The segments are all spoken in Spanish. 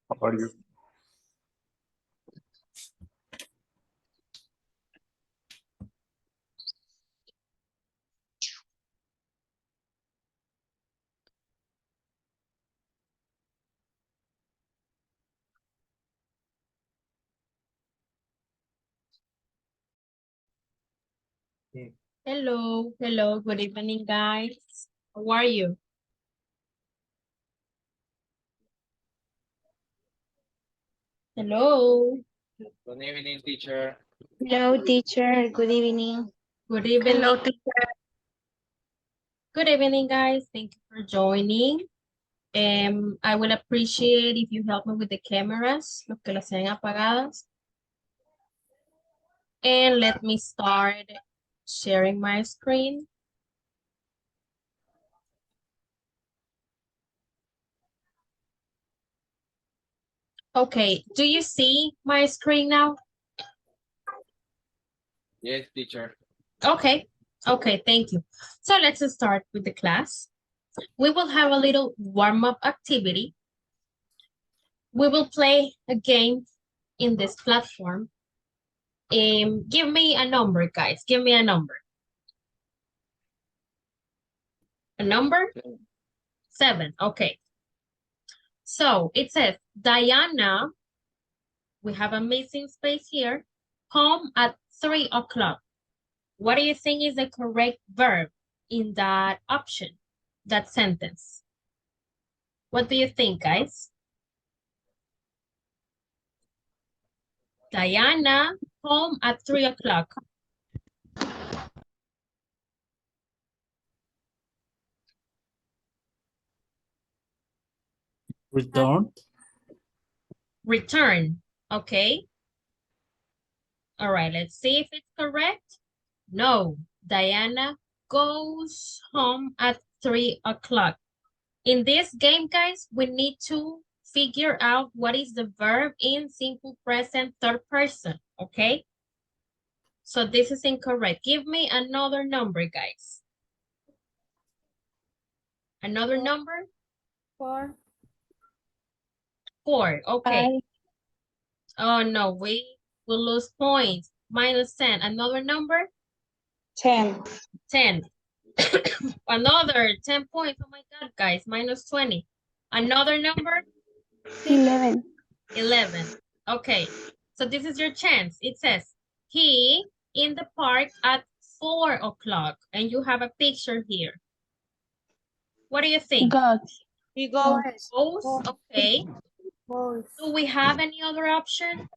How are you? Hello, hello, good evening, guys. How are you? Hello. Good evening, teacher. Hello, teacher. Good evening. Good evening. Hello, teacher. Good evening, guys. Thank you for joining. I will appreciate if you help me with the cameras, los que las sean apagadas. And let me start sharing my screen. Okay, do you see my screen now? Yes, teacher. Okay, okay, thank you. So let's start with the class. We will have a little warm-up activity. We will play a game in this platform. Give me a number, guys. Give me a number. A number? 7. Okay. So it says, Diana, we have a missing space here, home at 3 o'clock. What do you think is the correct verb in that option, that sentence? What do you think, guys? Diana, home at 3 o'clock. Return. Return, okay. All right, let's see if it's correct. No, Diana goes home at 3 o'clock. In this game, guys, we need to figure out what is the verb in simple present third person, okay? So this is incorrect. Give me another number, guys. Another number? 4. 4, okay. 5. Oh, no, we will lose points. Minus 10. Another number? 10. 10. Another 10 points. Oh my God, guys, minus 20. Another number? 11. 11. Okay, so this is your chance. It says, he in the park at 4 o'clock. And you have a picture here. What do you think? Goes. He goes. Goes, okay. Do we have any other option?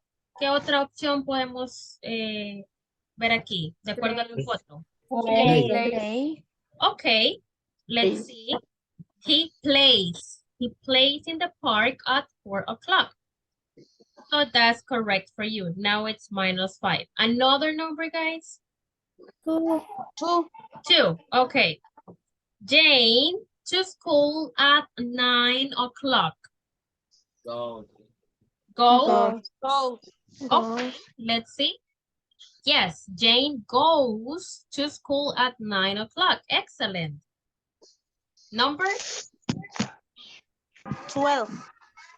¿Qué otra opción podemos ver aquí, de acuerdo a la foto? Play. Okay, let's see. He plays. He plays in the park at 4 o'clock. So that's correct for you. Now it's minus 5. Another number, guys? 2. 2. Okay. Jane to school at 9 o'clock. Go. Go. Goes. Okay, let's see. Yes, Jane goes to school at 9 o'clock. Excellent. Number? 12.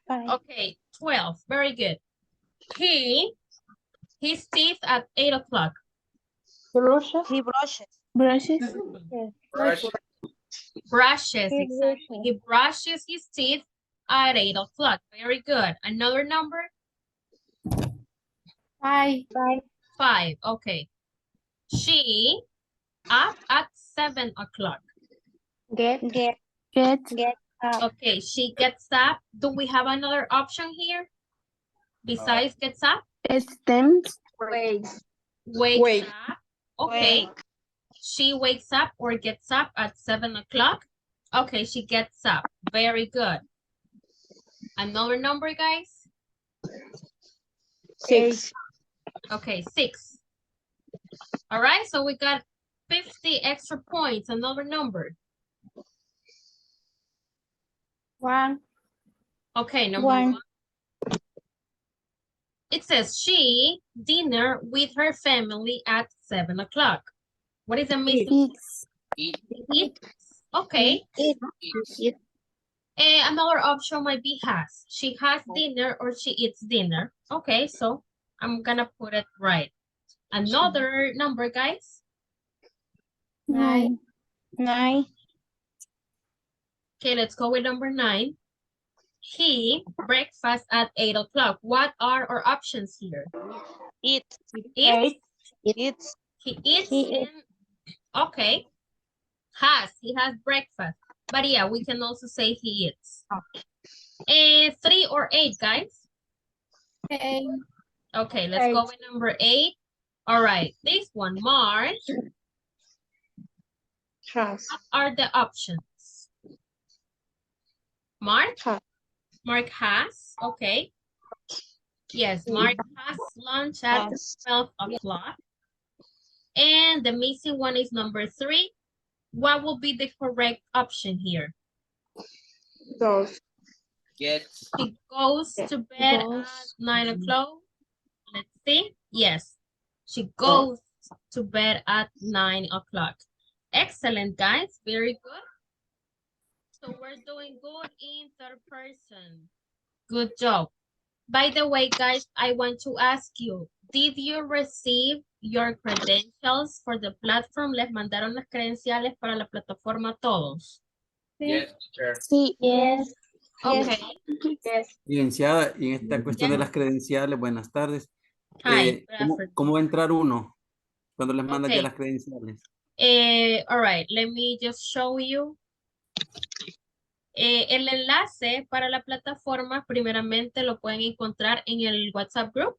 5. Okay, 12. Very good. His teeth at 8 o'clock. Brushes. He brushes. Brushes. Brush. Brushes, He exactly. brushes. He brushes his teeth at 8 o'clock. Very good. Another number? 5. 5. Okay. She up at 7 o'clock. Get up. Okay, she gets up. Do we have another option here? Besides gets up? Stems. Wakes up. Okay. Wake. She wakes up or gets up at 7 o'clock. Okay, she gets up. Very good. Another number, guys? 6. Okay, 6. All right, so we got 50 extra points. Another number. 1. Okay, number 1. It says she dinner with her family at 7 o'clock. What is the missing? Eats. Eat. Eat. Okay. Eat. Another option might be has. She has dinner or she eats dinner. Okay, so I'm gonna put it right. Another number, guys. 9. 9. Okay, let's go with number 9. He breakfast at 8 o'clock. What are our options here? Eat. Eats, It's he eats He and okay. He has breakfast. But yeah, we can also say he eats. 3 or 8, guys? 8. Okay, let's go with number 8. All right, this one, March. Has. What are the options? Mark? Has. Mark has, okay. Yes, Mark has lunch at has 12 o'clock. And the missing one is number 3. What will be the correct option here? Goes. Gets. She goes to bed Goes. at 9 o'clock. Let's see. Yes, she goes to bed at 9 o'clock. Excellent, guys. Very good. So we're doing good in third person. Good job. By the way, guys, I want to ask you, did you receive your credentials for the platform? ¿Les mandaron las credenciales para la plataforma a todos? Yes, teacher. Sí. Yes. Okay. Yes. Licenciada, y en esta cuestión de Yes. las credenciales, buenas tardes. Hi. ¿Cómo va a entrar uno cuando les mandan ya Okay. las credenciales? All right, let me just show you. El enlace para la plataforma, primeramente lo pueden encontrar en el WhatsApp Group.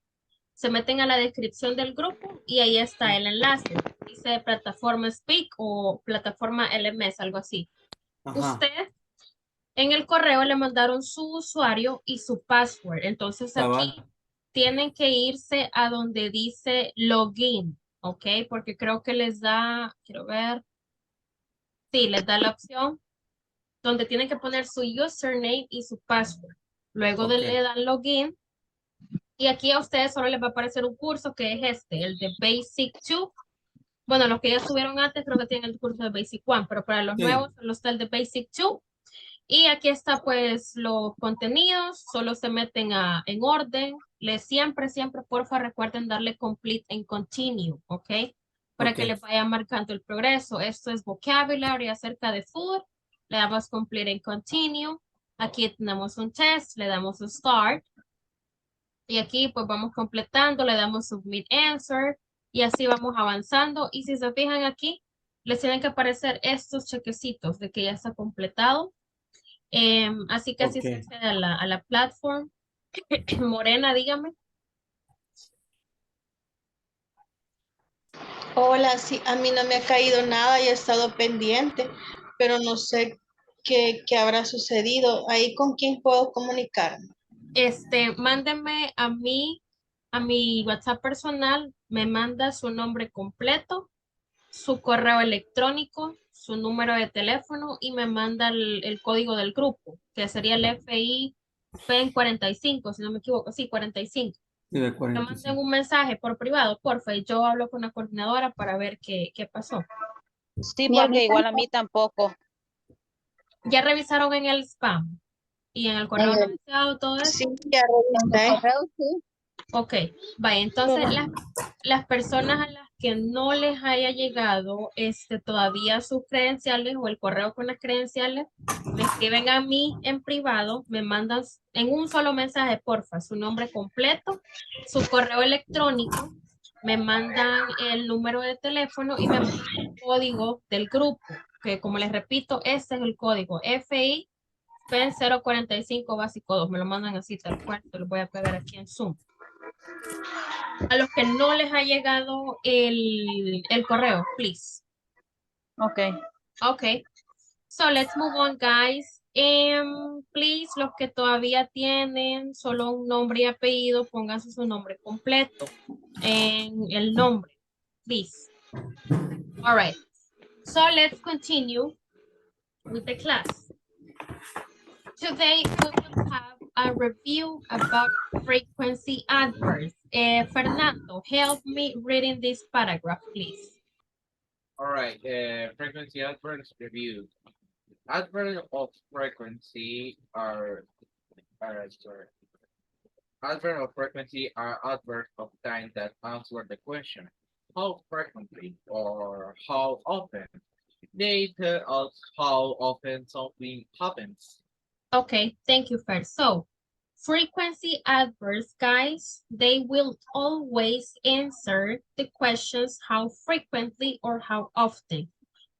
Se meten a la descripción del grupo y ahí está el enlace. Dice plataforma Speak o plataforma LMS, algo así. Ajá. Usted en el correo le mandaron su usuario y su password. Entonces aquí Cabal. tienen que irse a donde dice login, ¿ok? Porque creo que les da, quiero ver. Sí, les da la opción donde tienen que poner su username y su password. Luego Ok. le dan login. Y aquí a ustedes solo les va a aparecer un curso que es este, el de Basic 2. Bueno, los que ya subieron antes creo que tienen el curso de Basic 1, pero para los Sí. nuevos solo está el de Basic 2. Y aquí está pues los contenidos, solo se meten en orden. Siempre, porfa, recuerden darle complete and continue, ¿ok? Para que Ok. les vaya marcando el progreso. Esto es vocabulary acerca de food. Le damos complete and continue. Aquí tenemos un test, le damos un start. Y aquí pues vamos completando, le damos submit answer y así vamos avanzando. Y si se fijan aquí, les tienen que aparecer estos chequecitos de que ya está completado. Así que así Ok. se accede a la plataforma. Morena, dígame. Hola, sí, a mí no me ha caído nada y he estado pendiente, pero no sé qué habrá sucedido. ¿Ahí con quién puedo comunicarme? Mándenme a mi WhatsApp personal, me manda su nombre completo, su correo electrónico, su número de teléfono y me manda el código del grupo, que sería el FI PEN 45, si no me equivoco, sí, 45. Sí, de Me 45. manden un mensaje por privado, porfa, y yo hablo con la coordinadora para ver qué pasó. Sí, Ni a porque mí igual a mí tampoco. ¿Ya revisaron en el spam y en el correo no deseado todo eso? Sí, ya revisé. Ok, vaya, entonces las personas a las que no les haya llegado todavía sus credenciales o el correo con las credenciales, me escriben a mí en privado, me mandan en un solo mensaje, porfa, su nombre completo, su correo electrónico, me mandan el número de teléfono y me mandan el código del grupo, que como les repito, este es el código FI PEN 045 básico 2, me lo mandan así tal cual, te lo voy a pegar aquí en Zoom. A los que no les ha llegado el correo, please. Ok. Okay. So let's move on, guys. Please, los que todavía tienen solo un nombre y apellido, pónganse su nombre completo en el nombre, please. All right. So let's continue with the class. Today, we will have a review about frequency adverbs. Fernando, help me reading this paragraph, please. All right. Frequency adverbs review. Adverbs of frequency sorry. Adverbs of frequency are adverbs of time that answer the question how frequently or how often. They tell us how often something happens. Okay, thank you, Fer. So, frequency adverbs, guys, they will always answer the questions how frequently or how often.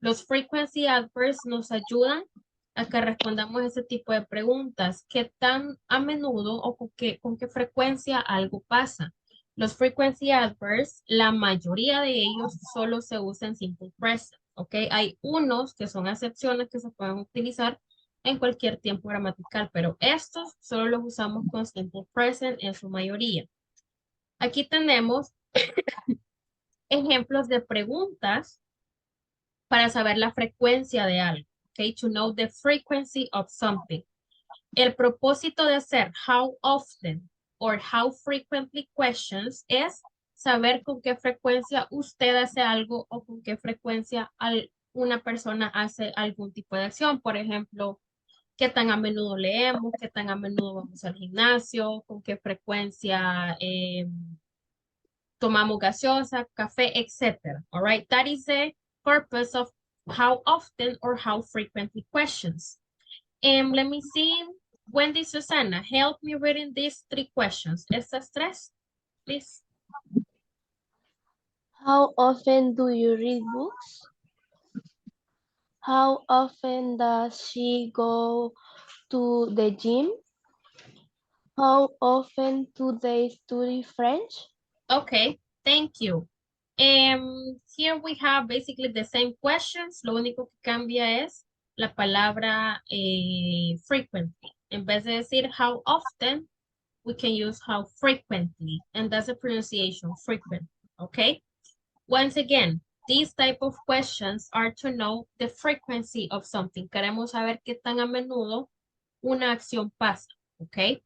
Los frequency adverbs nos ayudan a que respondamos ese tipo de preguntas. ¿Qué tan a menudo o con qué frecuencia algo pasa? Los frequency adverbs, la mayoría de ellos solo se usan en simple present, ¿ok? Hay unos que son excepciones que se pueden utilizar en cualquier tiempo gramatical, pero estos solo los usamos con simple present en su mayoría. Aquí tenemos ejemplos de preguntas para saber la frecuencia de algo, ¿ok? To know the frequency of something. El propósito de hacer how often or how frequently questions es saber con qué frecuencia usted hace algo o con qué frecuencia una persona hace algún tipo de acción. Por ejemplo, qué tan a menudo leemos, qué tan a menudo vamos al gimnasio, con qué frecuencia tomamos gaseosa, café, etc. All right, that is the purpose of how often or how frequently questions. Let me see. Wendy, Susana, help me reading these three questions. Estas tres, please. How often do you read books? How often does she go to the gym? How often do they study French? Okay, thank you. Here we have basically the same questions. Lo único que cambia es la palabra frequently. En vez de decir how often, we can use how frequently. And that's the pronunciation, frequent. Okay? Once again, these type of questions are to know the frequency of something. Queremos saber qué tan a menudo una acción pasa. Okay?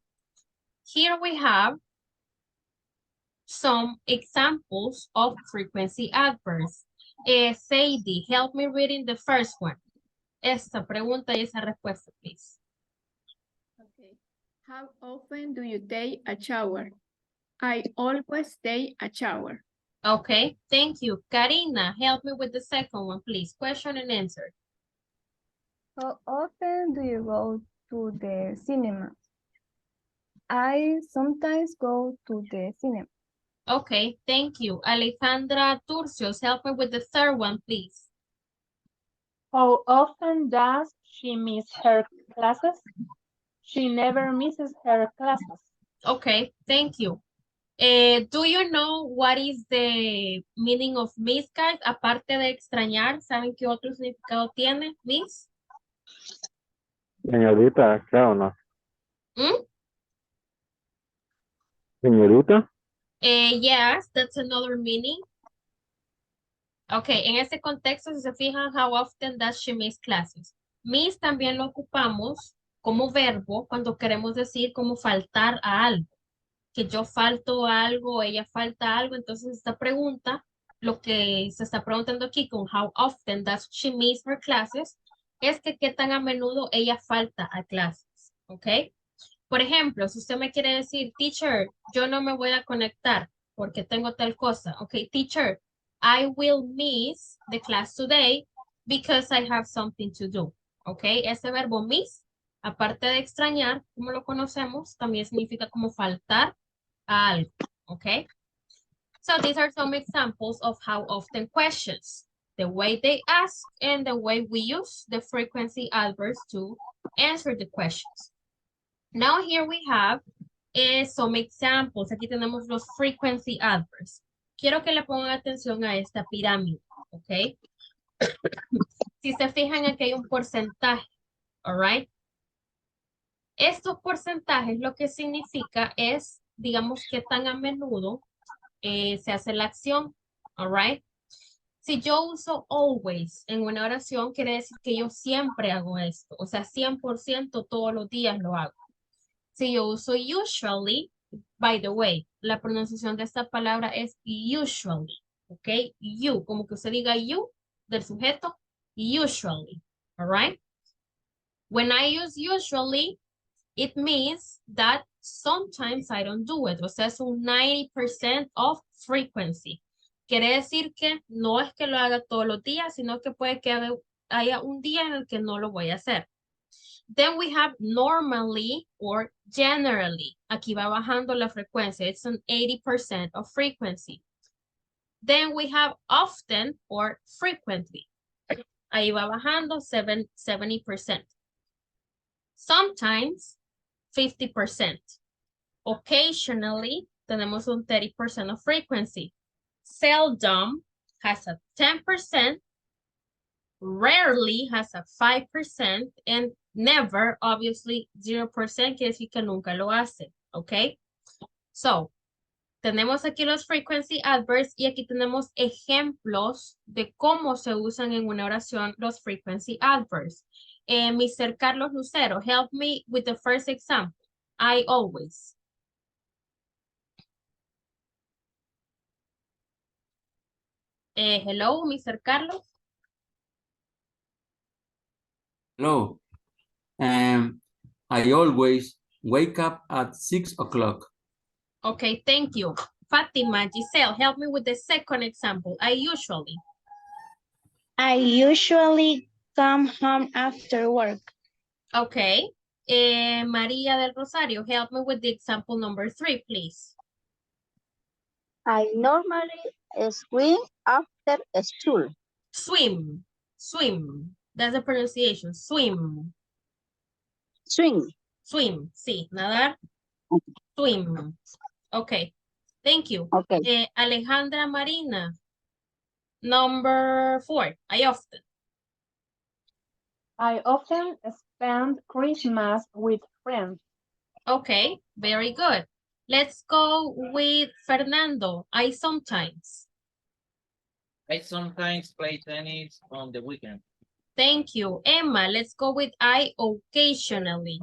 Here we have some examples of frequency adverbs. Sadie, help me reading the first one. Esta pregunta y esa respuesta, please. Okay. How often do you take a shower? I always take a shower. Okay, thank you. Karina, help me with the second one, please. Question and answer. How often do you go to the cinema? I sometimes go to the cinema. Okay, thank you. Alejandra Turcios, help me with the third one, please. How often does she miss her classes? She never misses her classes. Okay, thank you. Do you know what is the meaning of miss, guys? Aparte de extrañar, ¿saben qué otro significado tiene miss? Señorita, acá o no. ¿Mm? Señorita. Yes, that's another meaning. Okay, en este contexto, si se fijan, how often does she miss classes? Miss también lo ocupamos como verbo cuando queremos decir como faltar a algo. Que yo falto a algo, ella falta algo. Entonces, esta pregunta, lo que se está preguntando aquí con how often does she miss her classes, es que qué tan a menudo ella falta a clases. ¿Ok? Por ejemplo, si usted me quiere decir, teacher, yo no me voy a conectar porque tengo tal cosa. Ok, teacher, I will miss the class today because I have something to do. Ok, ese verbo miss, aparte de extrañar, como lo conocemos, también significa como faltar a algo. Ok, so these are some examples of how often questions, the way they ask and the way we use the frequency adverbs to answer the questions. Now here we have some examples. Aquí tenemos los frequency adverbs. Quiero que le pongan atención a esta pirámide, ¿ok? Si se fijan, aquí hay un porcentaje, all right? Estos porcentajes lo que significa es, digamos, qué tan a menudo se hace la acción, all right? Si yo uso always en una oración, quiere decir que yo siempre hago esto. O sea, 100% todos los días lo hago. Si yo uso usually, by the way, la pronunciación de esta palabra es usually, ¿ok? You, como que usted diga you, del sujeto, usually, all right? When I use usually, it means that sometimes I don't do it. O sea, es un 90% of frequency. Quiere decir que no es que lo haga todos los días, sino que puede que haya un día en el que no lo voy a hacer. Then we have normally or generally. Aquí va bajando la frecuencia. It's an 80% of frequency. Then we have often or frequently. Ahí va bajando 70%. Sometimes 50%. Occasionally tenemos un 30% of frequency. Seldom has a 10%. Rarely has a 5%. And never, obviously, 0% quiere decir que nunca lo hace. ¿Ok? So, tenemos aquí los frequency adverbs y aquí tenemos ejemplos de cómo se usan en una oración los frequency adverbs. Mr. Carlos Lucero, help me with the first example. I always. Hello, Mr. Carlos. Hello. I always wake up at 6 o'clock. Okay, thank you. Fatima, Giselle, help me with the second example. I usually come home after work. Okay. Maria del Rosario, help me with the example number 3, please. I normally swim after school. Swim. Swim. That's the pronunciation. Swim. Swim. Swim. Sí, nadar. Swim. Okay. Thank you. Okay. Alejandra Marina. Number 4. I often spend Christmas with friends. Okay, very good. Let's go with Fernando. I sometimes play tennis on the weekend. Thank you. Emma, let's go with I occasionally.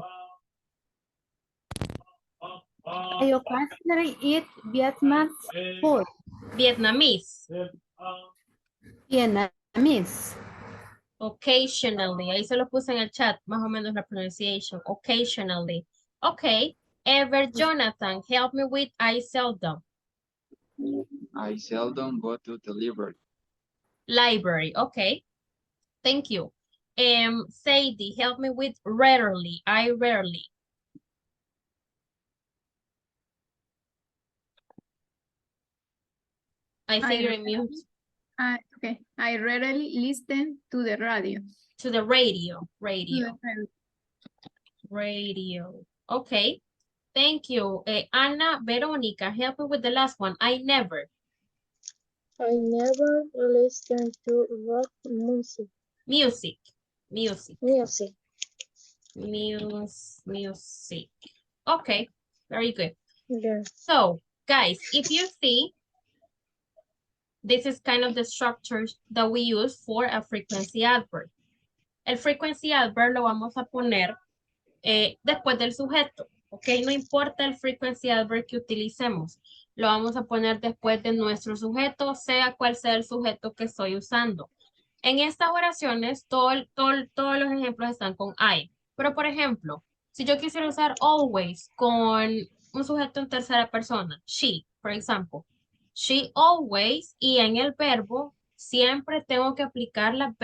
I occasionally eat Vietnamese food. Vietnamese. Vietnamese. Occasionally. Ahí se lo puse en el chat, más o menos la pronunciation. Occasionally. Okay. Ever Jonathan, help me with I seldom. I seldom go to the library. Library. Okay. Thank you. Sadie, help me with rarely. I rarely. I think you're in mute. Okay. I rarely listen to the radio. To the radio. Radio. Okay. Thank you. Ana Veronica, help me with the last one. I never listen to rock music. Music. Okay, very good. Yes. So, guys, if you see, this is kind of the structure that we use for a frequency adverb. El frequency adverb lo vamos a poner después del sujeto. Ok, no importa el frequency adverb que utilicemos. Lo vamos a poner después de nuestro sujeto, sea cual sea el sujeto que estoy usando. En estas oraciones, todos los ejemplos están con I. Pero, por ejemplo, si yo quisiera usar always con un sujeto en tercera persona, she, por ejemplo, she always, y en el verbo, siempre tengo que aplicar las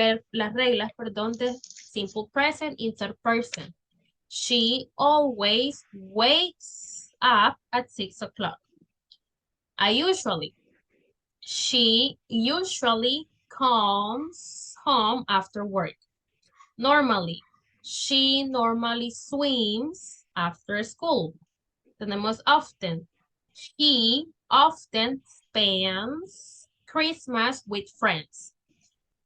reglas, de simple present, in third person. She always wakes up at 6 o'clock. She usually comes home after work. Normally, she normally swims after school. Tenemos often. He often spends Christmas with friends.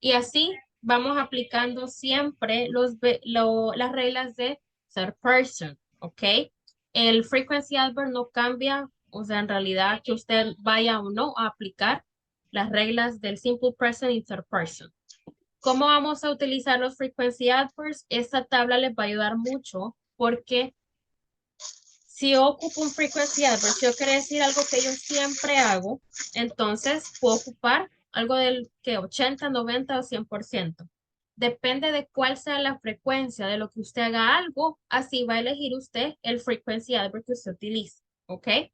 Y así vamos aplicando siempre las reglas de third person, ¿ok? El frequency adverb no cambia, o sea, en realidad que usted vaya o no a aplicar las reglas del simple present y third person. ¿Cómo vamos a utilizar los frequency adverbs? Esta tabla les va a ayudar mucho porque si yo ocupo un frequency adverb, si yo quiero decir algo que yo siempre hago, entonces puedo ocupar algo del que 80, 90 o 100%. Depende de cuál sea la frecuencia de lo que usted haga algo, así va a elegir usted el frequency adverb que usted utilice, ¿ok?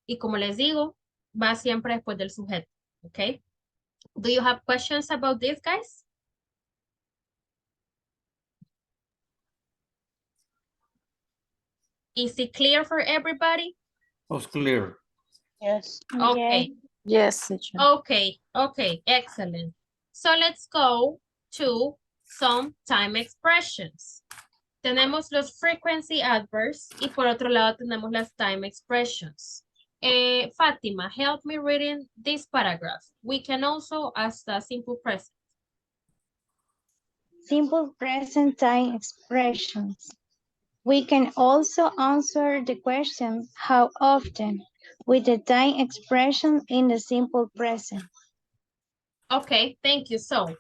Y como les digo, va siempre después del sujeto, ¿ok? Do you have questions about this, guys? Is it clear for everybody? Was clear. Yes. Okay. Yes, teacher. Okay, okay, excellent. So let's go to some time expressions. Tenemos los frequency adverbs y por otro lado tenemos las time expressions. Fátima, help me reading this paragraph. We can also ask the simple present. Simple present time expressions. We can also answer the question, how often, with the time expression in the simple present. Okay, thank you. So,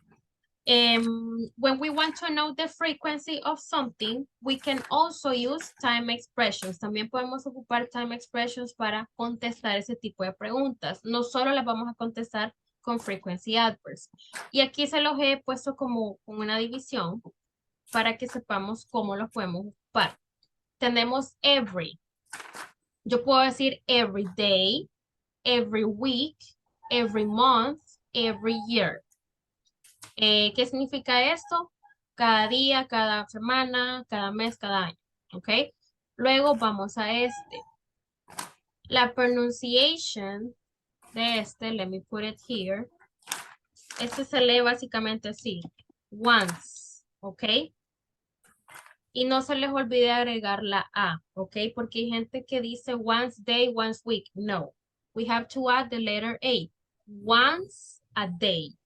when we want to know the frequency of something, we can also use time expressions. También podemos ocupar time expressions para contestar ese tipo de preguntas. No solo las vamos a contestar con frequency adverbs. Y aquí se los he puesto como una división para que sepamos cómo los podemos ocupar. Tenemos every. Yo puedo decir every day, every week, every month, every year. ¿Qué significa esto? Cada día, cada semana, cada mes, cada año. ¿Ok? Luego vamos a este. La pronunciation de este, let me put it here. Este se lee básicamente así. Once. ¿Ok? Y no se les olvide agregar la A. ¿Ok? Porque hay gente que dice once day, once week. No. We have to add the letter A. Once a day.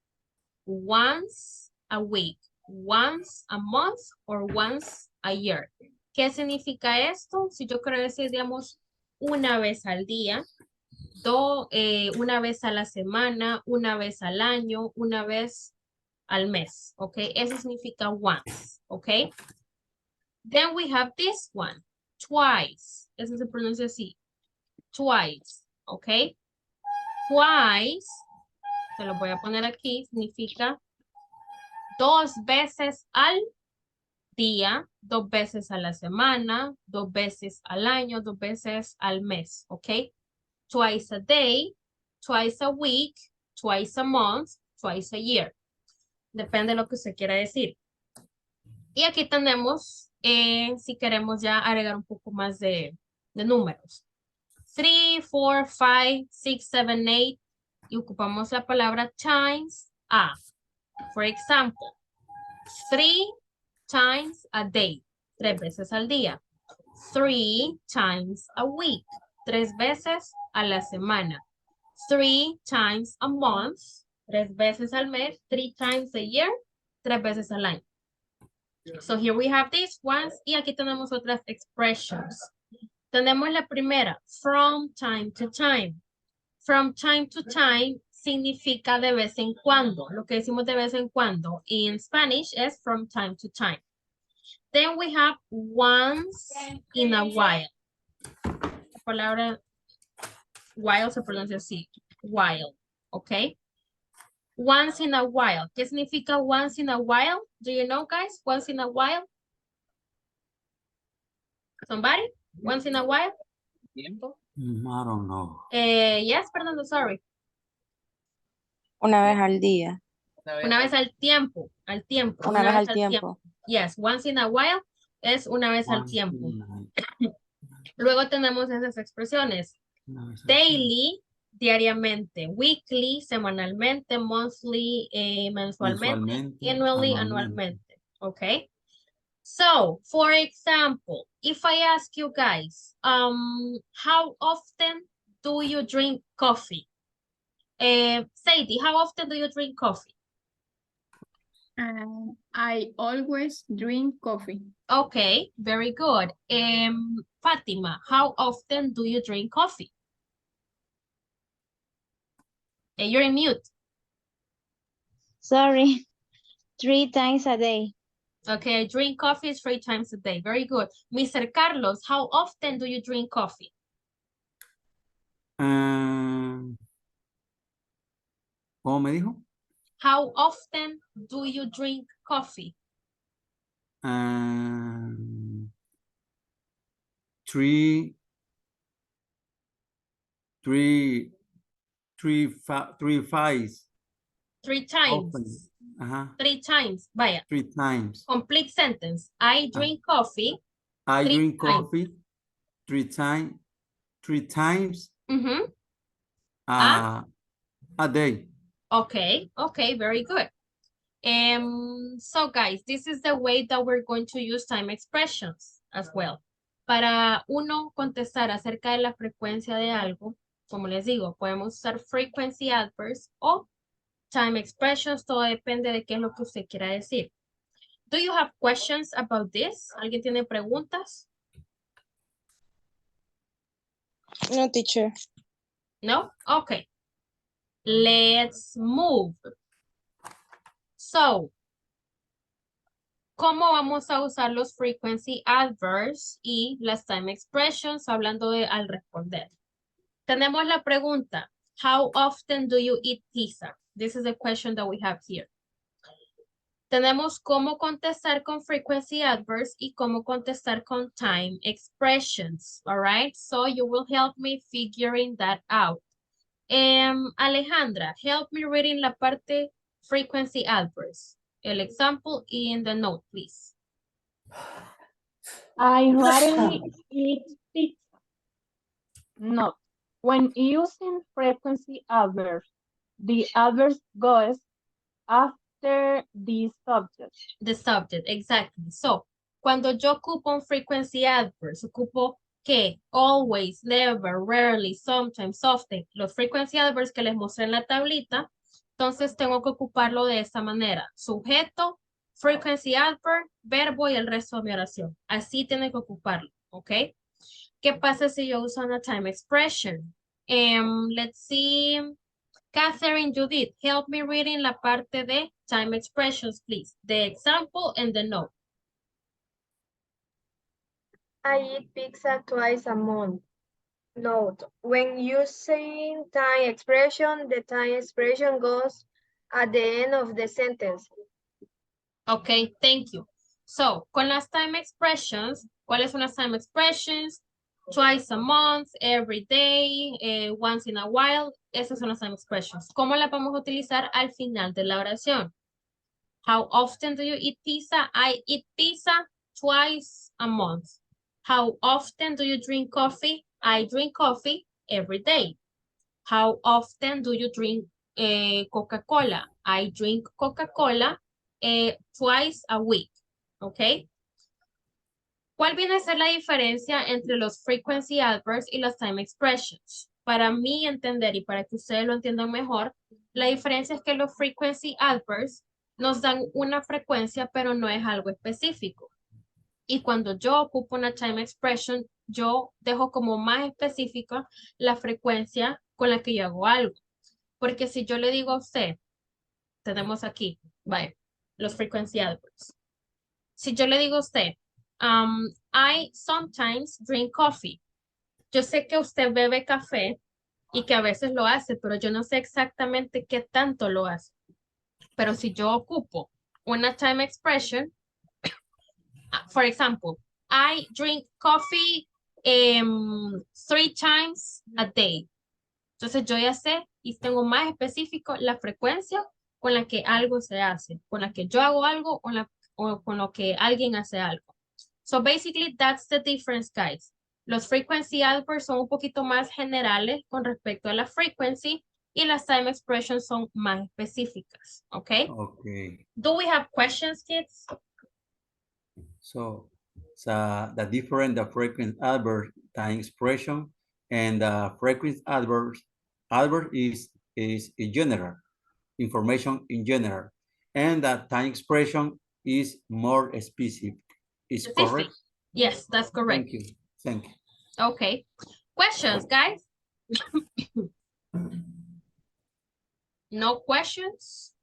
Once a week, once a month, or once a year. ¿Qué significa esto? Si yo quiero decir, digamos, una vez al día, una vez a la semana, una vez al año, una vez al mes, ¿ok? Eso significa once, ¿ok? Then we have this one, twice. Eso se pronuncia así, twice, ¿ok? Twice, se lo voy a poner aquí, significa 2 veces al día, 2 veces a la semana, 2 veces al año, 2 veces al mes, ¿ok? Twice a day, twice a week, twice a month, twice a year. Depende de lo que usted quiera decir. Y aquí tenemos, si queremos ya agregar un poco más de números. 3, 4, 5, 6, 7, 8. Y ocupamos la palabra times a. For example, 3 times a day, 3 veces al día. 3 times a week, 3 veces a la semana. 3 times a month, 3 veces al mes. 3 times a year, 3 veces al año. So here we have these ones y aquí tenemos otras expressions. Tenemos la primera, from time to time. From time to time significa de vez en cuando. Lo que decimos de vez en cuando in Spanish es from time to time. Then we have once in a while. La palabra while se pronuncia así, while, ¿ok? Once in a while. ¿Qué significa once in a while? Do you know, guys? Once in a while. Somebody? Once in a while? Tiempo. I don't know. Yes, Fernando, sorry. Una vez al día. Una vez al tiempo, al tiempo. Una vez al tiempo. Yes, once in a while es una vez al tiempo. Luego tenemos esas expresiones. Daily, diariamente. Weekly, semanalmente. Monthly, mensualmente. Annually, anualmente. Okay. So, for example, if I ask you guys, how often do you drink coffee? Sadie, how often do you drink coffee? I always drink coffee. Okay, very good. Fatima, how often do you drink coffee? You're in mute. Sorry, 3 times a day. Okay, I drink coffee 3 times a day. Very good. Mr. Carlos, how often do you drink coffee? ¿Cómo me dijo? How often do you drink coffee? Three, three, three, five. 3 times. Often. 3 times. Vaya. 3 times. Complete sentence. I drink coffee. I 3 drink times. coffee 3 times Mm-hmm. a day. Okay, okay, very good. So guys, this is the way that we're going to use time expressions as well. Para uno contestar acerca de la frecuencia de algo, como les digo, podemos usar frequency adverbs o time expressions, todo depende de qué es lo que usted quiera decir. Do you have questions about this? ¿Alguien tiene preguntas? No, teacher. No? Okay. Let's move. So, ¿cómo vamos a usar los frequency adverbs y las time expressions hablando de al responder? Tenemos la pregunta, how often do you eat pizza? This is the question that we have here. Tenemos cómo contestar con frequency adverbs y cómo contestar con time expressions, all right? So you will help me figuring that out. Alejandra, help me reading la parte frequency adverbs. El example in the note, please. I rarely eat pizza. Note, when using frequency adverbs, the adverb goes after the subject. The subject, exactly. So, cuando yo ocupo un frequency adverbs, ocupo que, always, never, rarely, sometimes, often, los frequency adverbs que les mostré en la tablita, entonces tengo que ocuparlo de esta manera. Sujeto, frequency adverb, verbo y el resto de mi oración. Así tiene que ocuparlo, ¿ok? ¿Qué pasa si yo uso una time expression? Let's see. Catherine, Judith, help me reading la parte de time expressions, please. The example and the note. I eat pizza twice a month. Note, when using time expression, the time expression goes at the end of the sentence. Okay, thank you. So, con las time expressions, ¿cuáles son las time expressions? Twice a month, every day, once in a while. Esas son las time expressions. ¿Cómo las vamos a utilizar al final de la oración? How often do you eat pizza? I eat pizza twice a month. How often do you drink coffee? I drink coffee every day. How often do you drink Coca-Cola? I drink Coca-Cola twice a week. ¿Ok? ¿Cuál viene a ser la diferencia entre los frequency adverbs y los time expressions? Para mí entender y para que ustedes lo entiendan mejor, la diferencia es que los frequency adverbs nos dan una frecuencia, pero no es algo específico. Y cuando yo ocupo una time expression, yo dejo como más específica la frecuencia con la que yo hago algo. Porque si yo le digo a usted, tenemos aquí, vaya, los frequency adverbs. Si yo le digo a usted, I sometimes drink coffee. Yo sé que usted bebe café y que a veces lo hace, pero yo no sé exactamente qué tanto lo hace. Pero si yo ocupo una time expression, for example, I drink coffee 3 times a day. Entonces yo ya sé y tengo más específico la frecuencia con la que algo se hace, con la que yo hago algo o con lo que alguien hace algo. So basically that's the difference, guys. Los frequency adverbs son un poquito más generales con respecto a la frequency y las time expressions son más específicas, ¿ok? Okay. Do we have questions, kids? So the different, the frequent adverb time expression and the frequent adverb is in general, information in general. And the time expression is more specific. Is correct? Yes, that's correct. Thank you. Thank you. Okay. Questions, guys? No questions?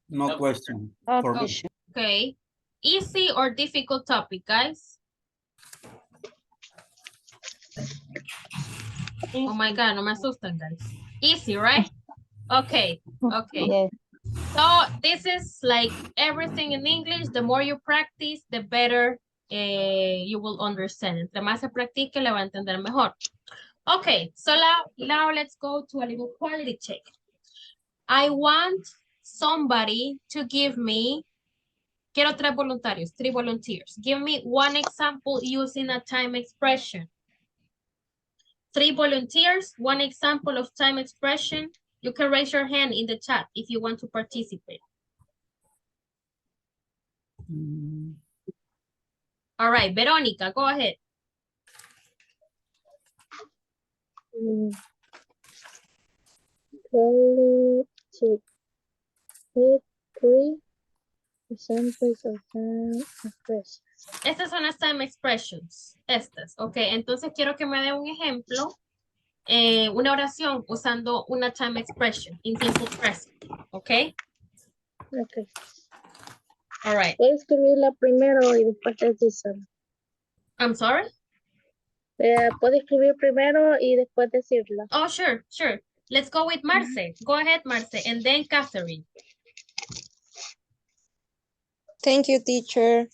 No question. Okay. Easy or difficult topic, guys? Oh my God, no me asustan, guys. Easy, right? Okay, okay. Yes. So this is like everything in English. The more you practice, the better you will understand. Entre más se practique, le va a entender mejor. Okay, so now let's go to a little quality check. I want somebody to give me, quiero three volunteers. Give me one example using a time expression. 3 volunteers, one example of time expression. You can raise your hand in the chat if you want to participate. All right, Veronica, go ahead. Check. 3 examples of time expression. Estas son las time expressions. Estas, ok. Entonces quiero que me dé un ejemplo, una oración usando una time expression in simple present, ok. Ok. All right. Voy a escribirla primero y después decirla. I'm sorry? Puedo escribir primero y después decirla. Oh, sure, sure. Let's go with Marce. Go ahead, Marce, and then Catherine. Thank you, teacher.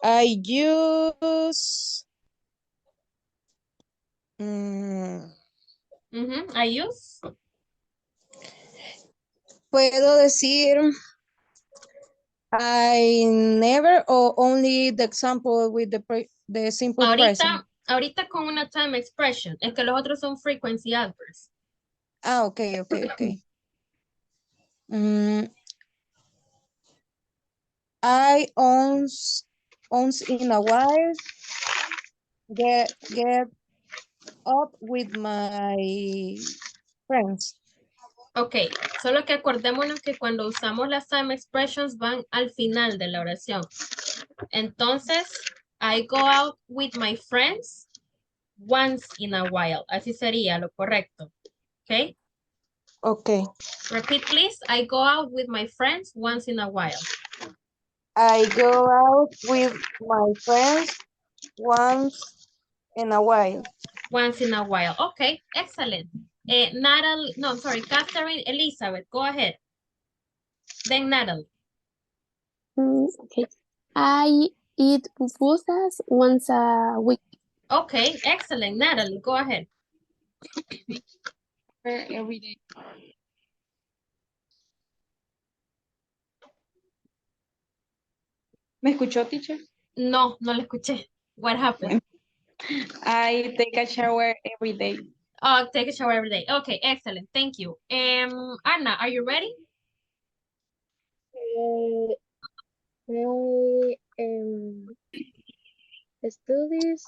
I use I use. puedo decir I never or only the example with the simple present. Ahorita con una time expression. Es que los otros son frequency adverbs. Ah, okay. I once in a while get up with my friends. Ok, solo que acordémonos que cuando usamos las time expressions van al final de la oración. Entonces, I go out with my friends once in a while. Así sería lo correcto. Ok. Okay. Repeat, please. I go out with my friends once in a while. I go out with my friends once in a while. Once in a while. Okay, excellent. Natalie, no, I'm sorry, Catherine, Elizabeth, go ahead. Then Natalie. Okay. I eat pupusas once a week. Okay, excellent. Natalie, go ahead. Every day. ¿Me escuchó, teacher? No, no lo escuché. What happened? I take a shower every day. Oh, take a shower every day. Okay, excellent. Thank you. Anna, are you ready? Studies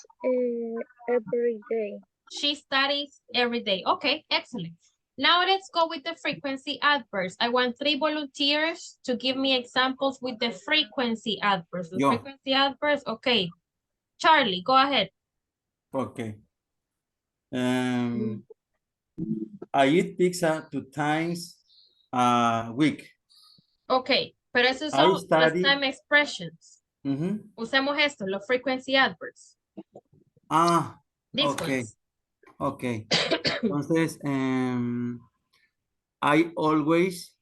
every day. She studies every day. Okay, excellent. Now let's go with the frequency adverbs. I want 3 volunteers to give me examples with the frequency adverbs. The frequency adverbs, okay. Charlie, go ahead. Okay. I eat pizza 2 times a week. Okay, pero esos son las time expressions. Usemos esto, los frequency adverbs. These ones. Okay. Entonces, I always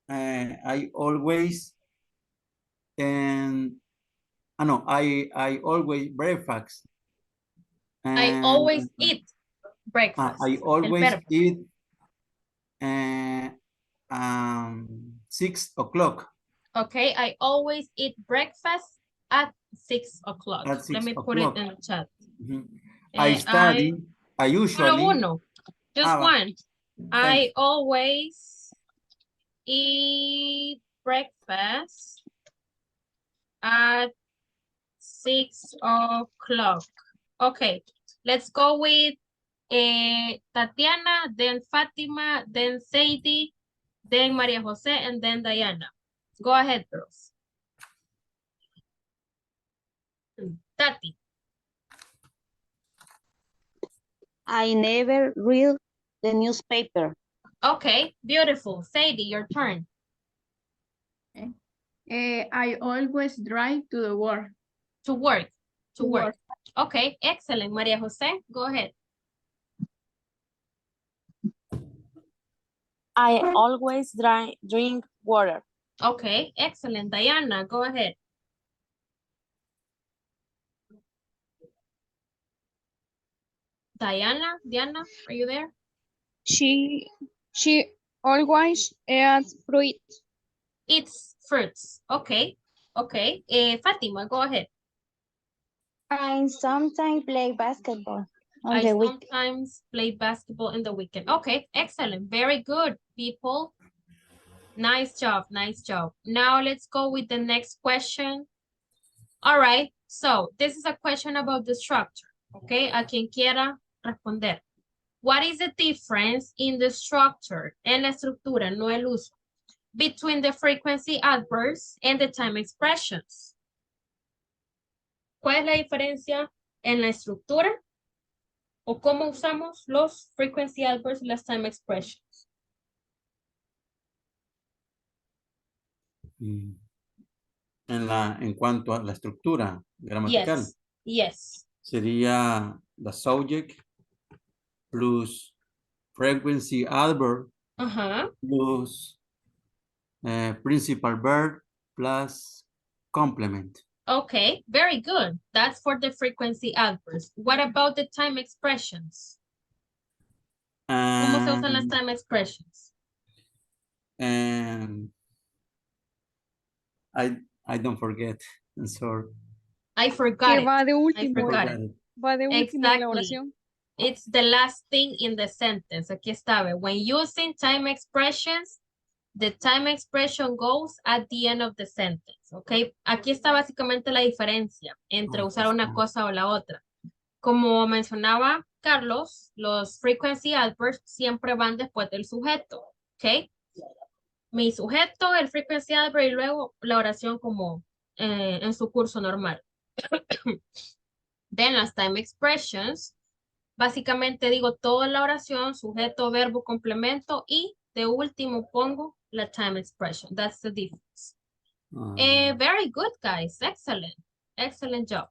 I always breakfast. I always eat breakfast. I always eat 6 o'clock. Okay, I always eat breakfast at 6 o'clock. Let me put it in the chat. I usually. Just one. I always eat breakfast at 6 o'clock. Okay, let's go with Tatiana, then Fatima, then Sadie, then Maria Jose, and then Diana. Go ahead, girls. Tati. I never read the newspaper. Okay, beautiful. Sadie, your turn. Okay. I always drive to the work. To work. Okay, excellent. Maria Jose, go ahead. I always drink water. Okay, excellent. Diana, go ahead. Diana, are you there? She always eats fruit. Eats fruits. Okay, okay. Fatima, go ahead. I sometimes play basketball on I the weekend. sometimes play basketball in the weekend. Okay, excellent. Very good, people. Nice job, nice job. Now let's go with the next question. All right, so this is a question about the structure. Okay, a quien quiera responder. What is the difference in the structure, en la estructura, no el uso, between the frequency adverbs and the time expressions? ¿Cuál es la diferencia en la estructura o cómo usamos los frequency adverbs y las time expressions? En cuanto a la estructura gramatical. Yes, yes. Sería la subject plus frequency adverb plus principal verb plus complement. Okay, very good. That's for the frequency adverbs. What about the time expressions? ¿Cómo se usan las time expressions? I don't forget. I'm sorry. I forgot it. Va de último. I forgot it. Va de último en la Exactly. oración. It's the last thing in the sentence. Aquí está. When using time expressions, the time expression goes at the end of the sentence. Okay. Aquí está básicamente la diferencia entre usar una cosa o la otra. Como mencionaba Carlos, los frequency adverbs siempre van después del sujeto. Okay. Mi sujeto, el frequency adverb y luego la oración como en su curso normal. Then las time expressions, básicamente digo toda la oración, sujeto, verbo, complemento y de último pongo la time expression. That's the difference. Very good, guys. Excellent. Excellent job.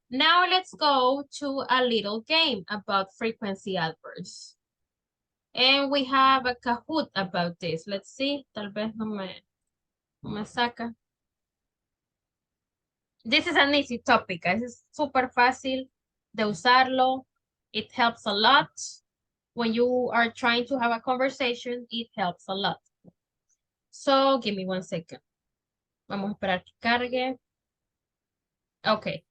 Now let's go to a little game about frequency adverbs. And we have a Kahoot about this. Let's see. Tal vez no me saca. This is an easy topic, guys. Es súper fácil de usarlo. It helps a lot. When you are trying to have a conversation, it helps a lot. So, give me 1 second. Vamos a esperar que cargue. Okay.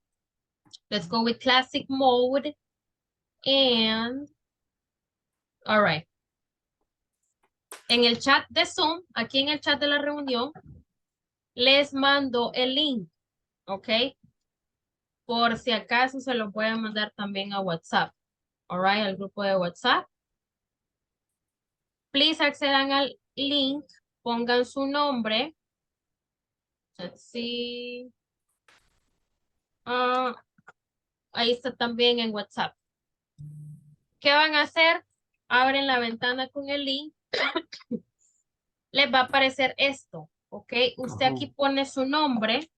Let's go with classic mode. And, all right. En el chat de Zoom, aquí en el chat de la reunión, les mando el link. Ok. Por si acaso se lo voy a mandar también a WhatsApp. All right, al grupo de WhatsApp. Please accedan al link, pongan su nombre. Let's see. Ahí está también en WhatsApp. ¿Qué van a hacer? Abren la ventana con el link. Les va a aparecer esto, ¿ok? Usted aquí pone su nombre.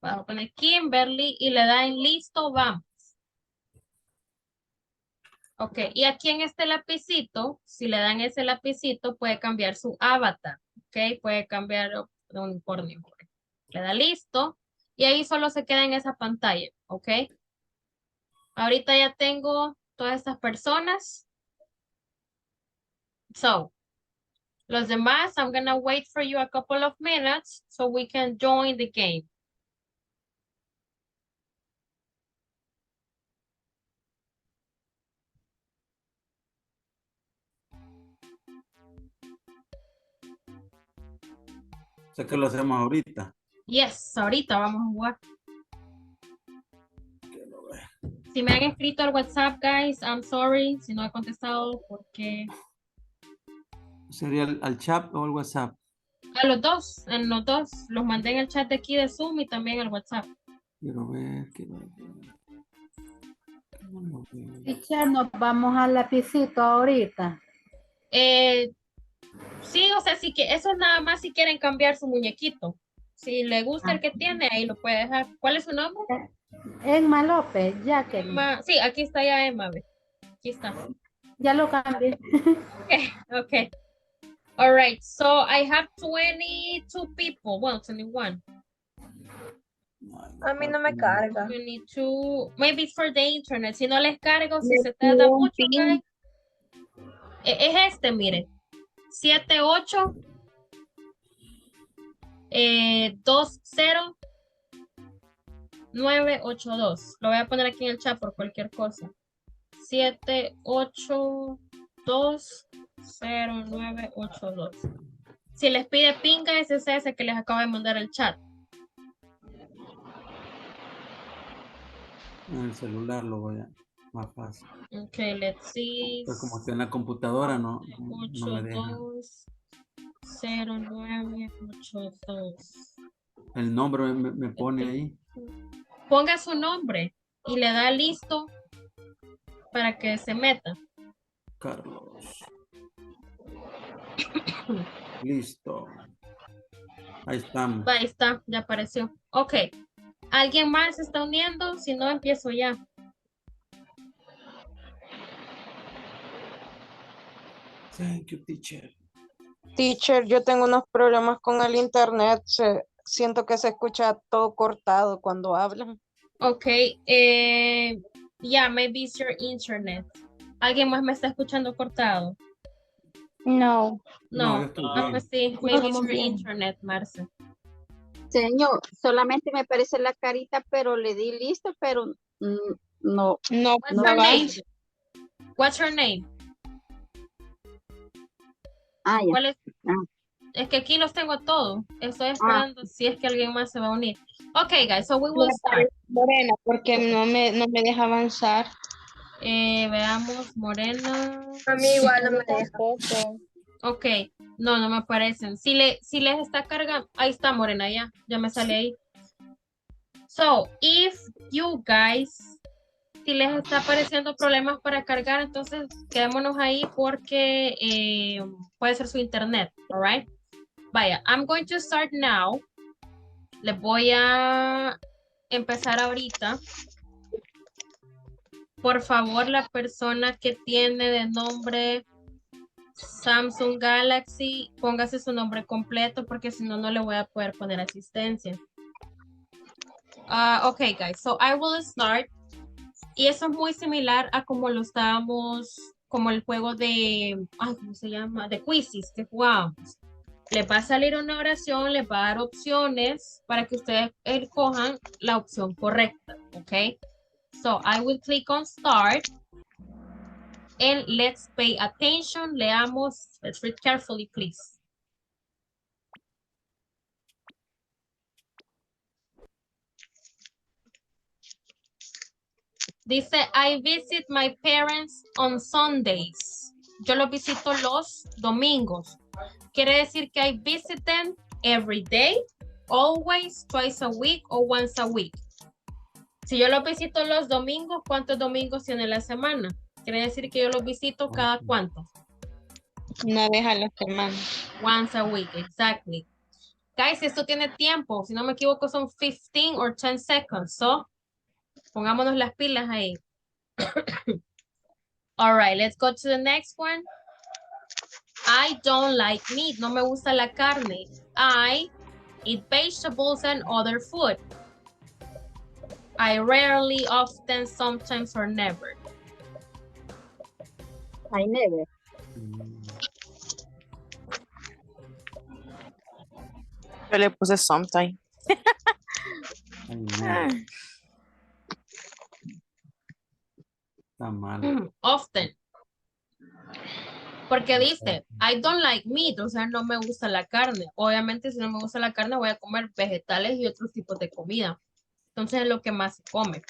Va a poner Kimberly y le da en listo, vamos. Ok, y aquí en este lapicito, si le dan ese lapicito, puede cambiar su avatar, ok, puede cambiar de uniforme. Le da listo, y ahí solo se queda en esa pantalla, ok. Ahorita ya tengo todas estas personas. So, los demás, I'm gonna wait for you a couple of minutes so we can join the game. O sea que lo hacemos ahorita. Yes, ahorita vamos a jugar. Si me han escrito al WhatsApp, guys, I'm sorry si no he contestado porque... ¿Sería al chat o al WhatsApp? A los dos, en los dos. Los mandé en el chat de aquí de Zoom y también al WhatsApp. Quiero ver. Teacher, nos vamos al lapicito ahorita. Sí, o sea, sí que eso es nada más si quieren cambiar su muñequito. Si le gusta el que tiene, ahí lo puede dejar. ¿Cuál es su nombre? Emma López, Jacqueline. Sí, aquí está ya Emma, ve. Aquí está. Ya lo cambié. Ok. All right, so I have 22 people. Well, 21. A mí no me carga. 22. Maybe for the internet. Si no les cargo, si Me se dio tarda un mucho, pin. guys. Es este, mire. 78 20 982. Lo voy a poner aquí en el chat por cualquier cosa. 7820982. Si les pide pinga, ese es ese que les acabo de mandar el chat. En el celular lo voy a más fácil. Ok, let's see. Pues como estoy en la computadora, no me deja. 820982. El nombre me pone ahí. Ponga su nombre y le da listo para que se meta. Carlos. Listo. Ahí estamos. Ahí está, ya apareció. Ok. ¿Alguien más se está uniendo? Si no, empiezo ya. Thank you, teacher. Teacher, yo tengo unos problemas con el internet. Siento que se escucha todo cortado cuando hablan. Ok. Yeah, maybe it's your internet. ¿Alguien más me está escuchando cortado? No. No. yo estoy Pues bien. sí, maybe it's your internet, Marce. Señor, solamente me aparece la carita, pero le di listo, pero no. What's her name? What's her name? Ah, ya. ¿Cuál es? Es que aquí los tengo todos. Estoy esperando si es que alguien más se va a unir. Ok, guys, so we will start. Morena, porque no me deja avanzar. Veamos, Morena. A mí igual no me deja. Ok, no me aparecen. Si les está cargando, ahí está Morena, ya me sale ahí. So, if you guys, si les está apareciendo problemas para cargar, entonces quedémonos ahí porque puede ser su internet, alright? Vaya, I'm going to start now. Les voy a empezar ahorita. Por favor, la persona que tiene de nombre Samsung Galaxy, póngase su nombre completo porque si no, no le voy a poder poner asistencia. Ok, guys, so I will start. Y eso es muy similar a como lo estábamos, como el juego de, ¿cómo se llama? De quizzes que jugábamos. Les va a salir una oración, les va a dar opciones para que ustedes escojan la opción correcta, ¿ok? So, I will click on Start. And let's pay attention. Leamos. Let's read carefully, please. Dice, I visit my parents on Sundays. Yo los visito los domingos. Quiere decir que I visit them every day, always, twice a week, or once a week. Si yo los visito los domingos, ¿cuántos domingos tiene la semana? Quiere decir que yo los visito cada cuánto. Una vez a la semana. Once a week, exactly. Guys, esto tiene tiempo. Si no me equivoco, son 15 or 10 seconds. So, pongámonos las pilas ahí. All right, let's go to the next one. I don't like meat. No me gusta la carne. I eat vegetables and other food. I rarely, often, sometimes, or never. I never. Yo le puse sometime. Está mal. Often. Porque dice, I don't like meat, o sea, no me gusta la carne. Obviamente, si no me gusta la carne, voy a comer vegetales y otros tipos de comida. Entonces, es lo que más se come.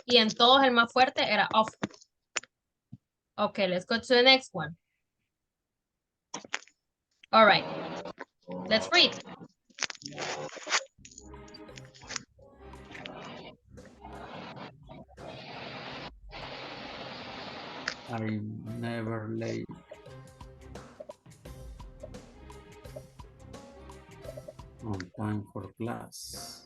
Y en todos el más fuerte era often. Okay, let's go to the next one. All right, let's read. I'm never late. On time for class.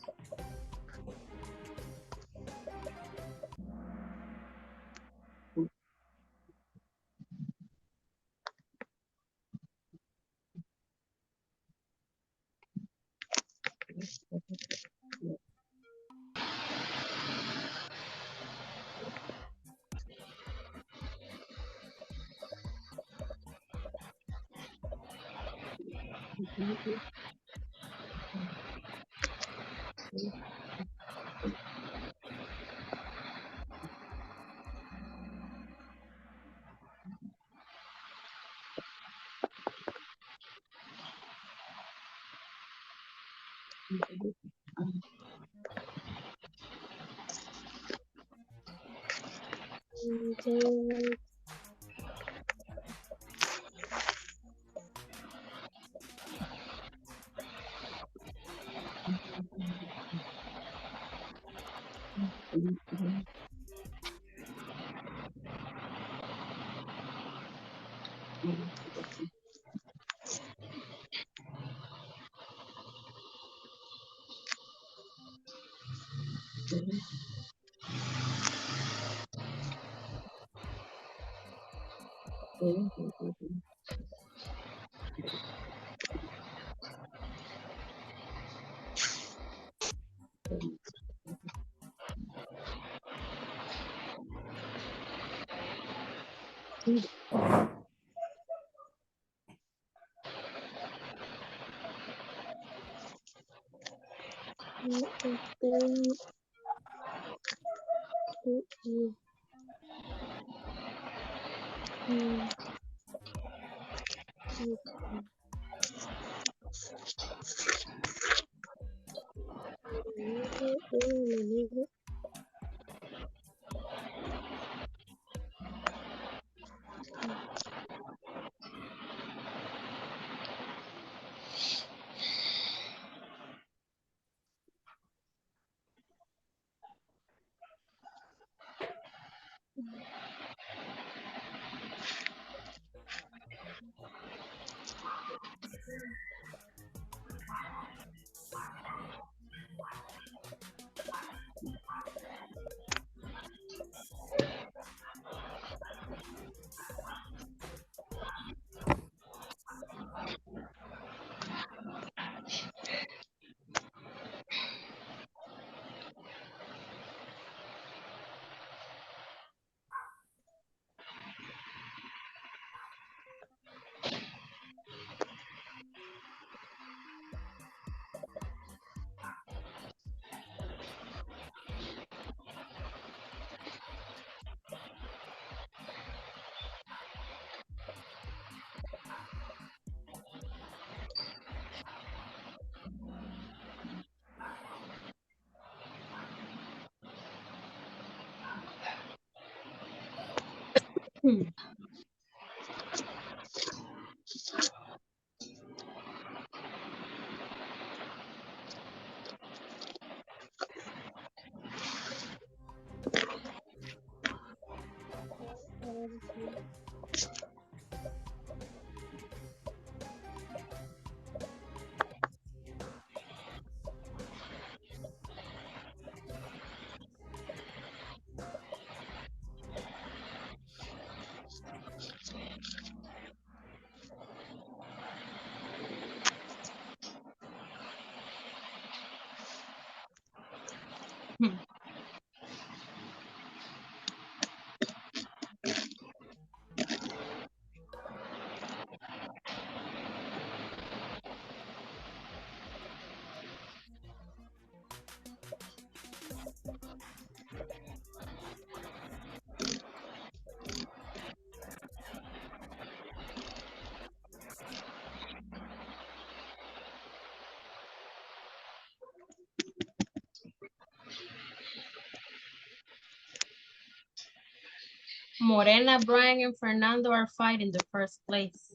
Morena, Brian, and Fernando are fighting the first place.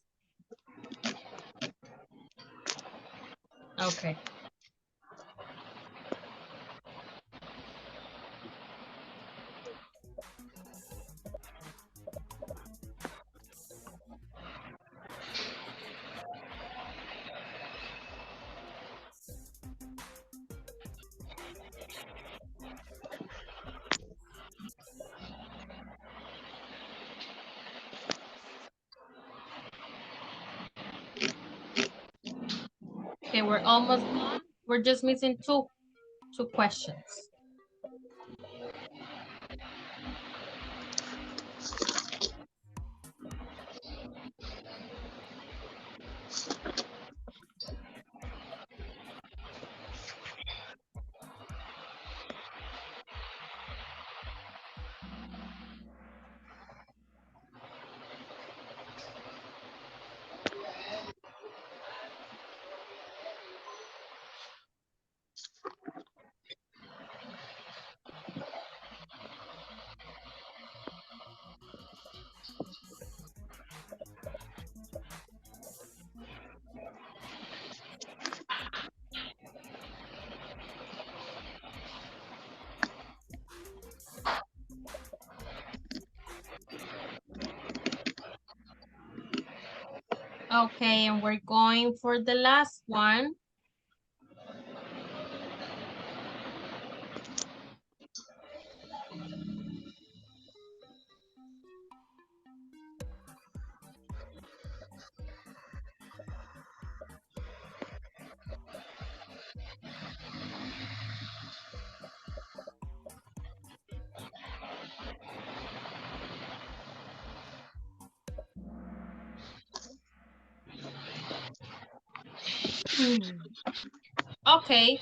Okay. Okay, we're almost done. We're just missing two questions. Okay, and we're going for the last one. Okay,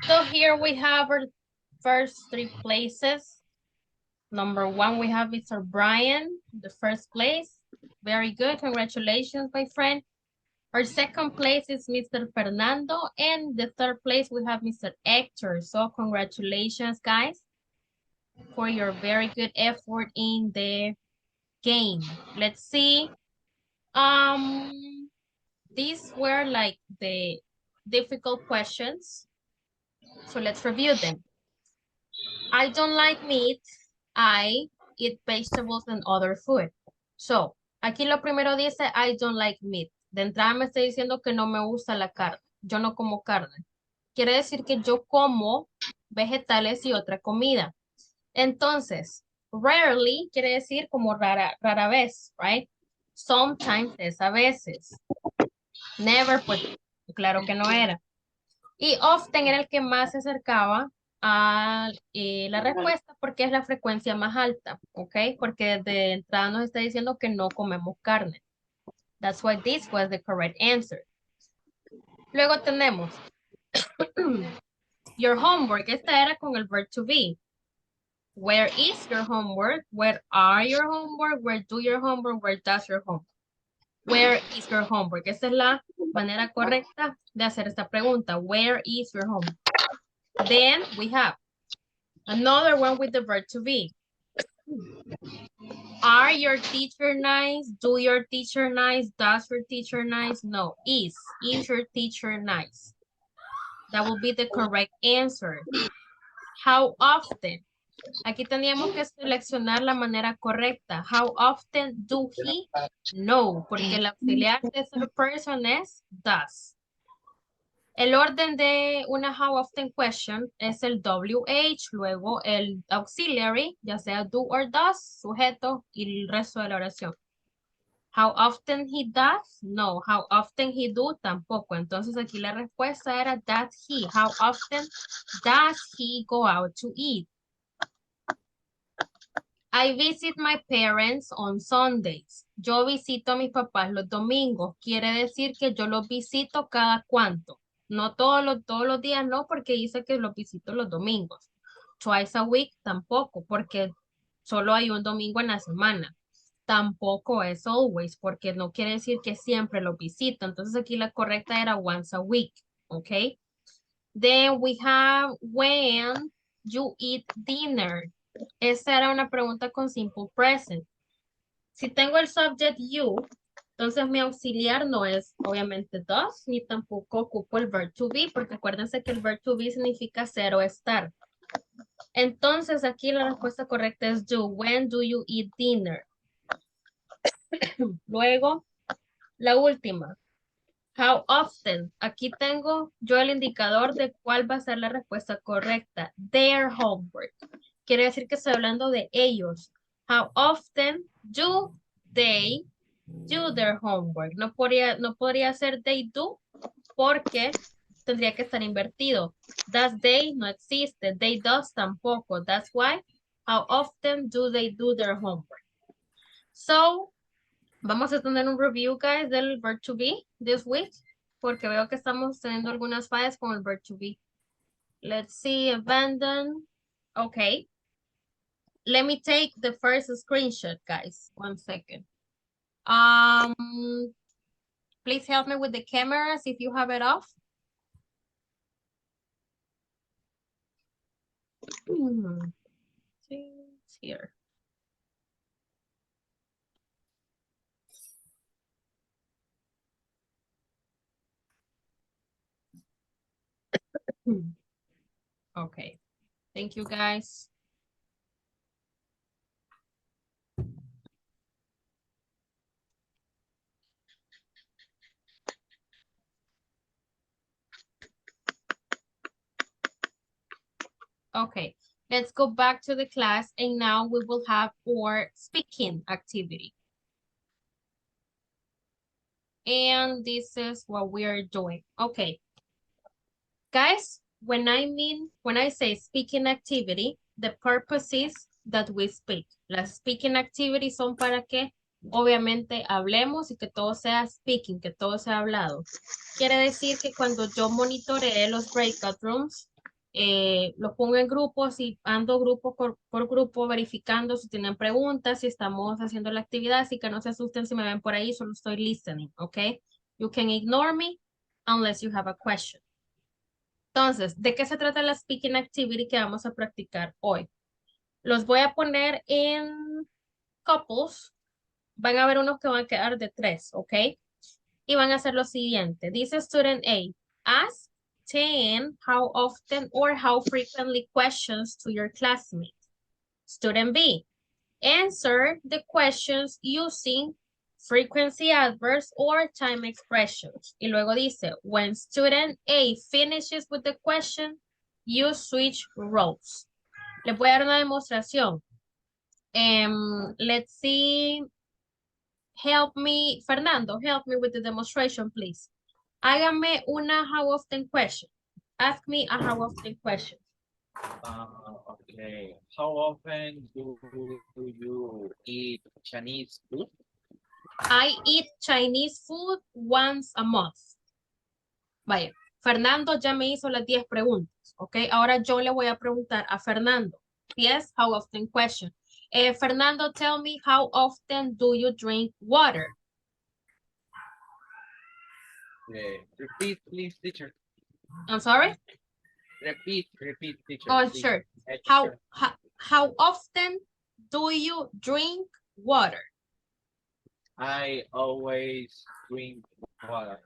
so here we have our first three places. Number one, we have Mr. Brian, the first place. Very good, congratulations, my friend. Our second place is Mr. Fernando, and the third place we have Mr. Hector. So congratulations, guys, for your very good effort in the game. Let's see. These were like the difficult questions. So let's review them. I don't like meat. I eat vegetables and other food. So, aquí lo primero dice, I don't like meat. De entrada me está diciendo que no me gusta la carne. Yo no como carne. Quiere decir que yo como vegetales y otra comida. Entonces, rarely quiere decir como rara vez, right? Sometimes es a veces. Never, pues, claro que no era. Y often era el que más se acercaba a la respuesta porque es la frecuencia más alta, ¿ok? Porque de entrada nos está diciendo que no comemos carne. That's why this was the correct answer. Luego tenemos your homework. Esta era con el verb to be. Where is your homework? Where are your homework? Where do your homework? Where does your homework? Where is your homework? Esa es la manera correcta de hacer esta pregunta. Where is your homework? Then we have another one with the verb to be. Are your teacher nice? Do your teacher nice? Does your teacher nice? No, is. Is your teacher nice? That will be the correct answer. How often? Aquí teníamos que seleccionar la manera correcta. How often do he? No, porque el auxiliar de third person es does. El orden de una how often question es el WH, luego el auxiliary, ya sea do or does, sujeto y el resto de la oración. How often he does? No. How often he do? Tampoco. Entonces aquí la respuesta era does he. How often does he go out to eat? I visit my parents on Sundays. Yo visito a mis papás los domingos. Quiere decir que yo los visito cada cuánto. No todos los días, no, porque dice que los visito los domingos. Twice a week tampoco, porque solo hay un domingo en la semana. Tampoco es always, porque no quiere decir que siempre los visito. Entonces aquí la correcta era once a week, ¿ok? Then we have when you eat dinner. Esa era una pregunta con simple present. Si tengo el subject you, entonces mi auxiliar no es obviamente does, ni tampoco ocupo el verb to be, porque acuérdense que el verb to be significa ser o estar. Entonces aquí la respuesta correcta es do. When do you eat dinner? Luego, la última. How often? Aquí tengo yo el indicador de cuál va a ser la respuesta correcta. Their homework. Quiere decir que estoy hablando de ellos. How often do they do their homework? No podría ser they do porque tendría que estar invertido. Does they no existe. They does tampoco. That's why. How often do they do their homework? So, vamos a tener un review, guys, del verb to be this week, porque veo que estamos teniendo algunas fallas con el verb to be. Let's see, abandon. Okay. Let me take the first screenshot, guys. 1 second. Please help me with the cameras if you have it off. See, it's here. Okay. Thank you, guys. Okay, let's go back to the class and now we will have our speaking activity. And this is what we are doing. Okay. Guys, when I say speaking activity, the purpose is that we speak. Las speaking activities son para que obviamente hablemos y que todo sea speaking, que todo sea hablado. Quiere decir que cuando yo monitoree los breakout rooms, los pongo en grupos y ando grupo por grupo verificando si tienen preguntas, si estamos haciendo la actividad, así que no se asusten si me ven por ahí, solo estoy listening, ¿ok? You can ignore me unless you have a question. Entonces, ¿de qué se trata la speaking activity que vamos a practicar hoy? Los voy a poner en couples. Van a haber unos que van a quedar de 3, ¿ok? Y van a hacer lo siguiente. Dice student A, ask 10 how often or how frequently questions to your classmates. Student B, answer the questions using frequency adverbs or time expressions. Y luego dice, when student A finishes with the question, you switch roles. Les voy a dar una demostración. Let's see. Help me, Fernando, help me with the demonstration, please. Hágame una how often question. Ask me a how often question. Okay. How often do you eat Chinese food? I eat Chinese food once a month. Vaya, Fernando ya me hizo las 10 preguntas, ¿ok? Ahora yo le voy a preguntar a Fernando. Yes, how often question. Fernando, tell me, how often do you drink water? Repeat, please, teacher. I'm sorry? Repeat, teacher. Oh, please. sure. Sure. How often do you drink water? I always drink water.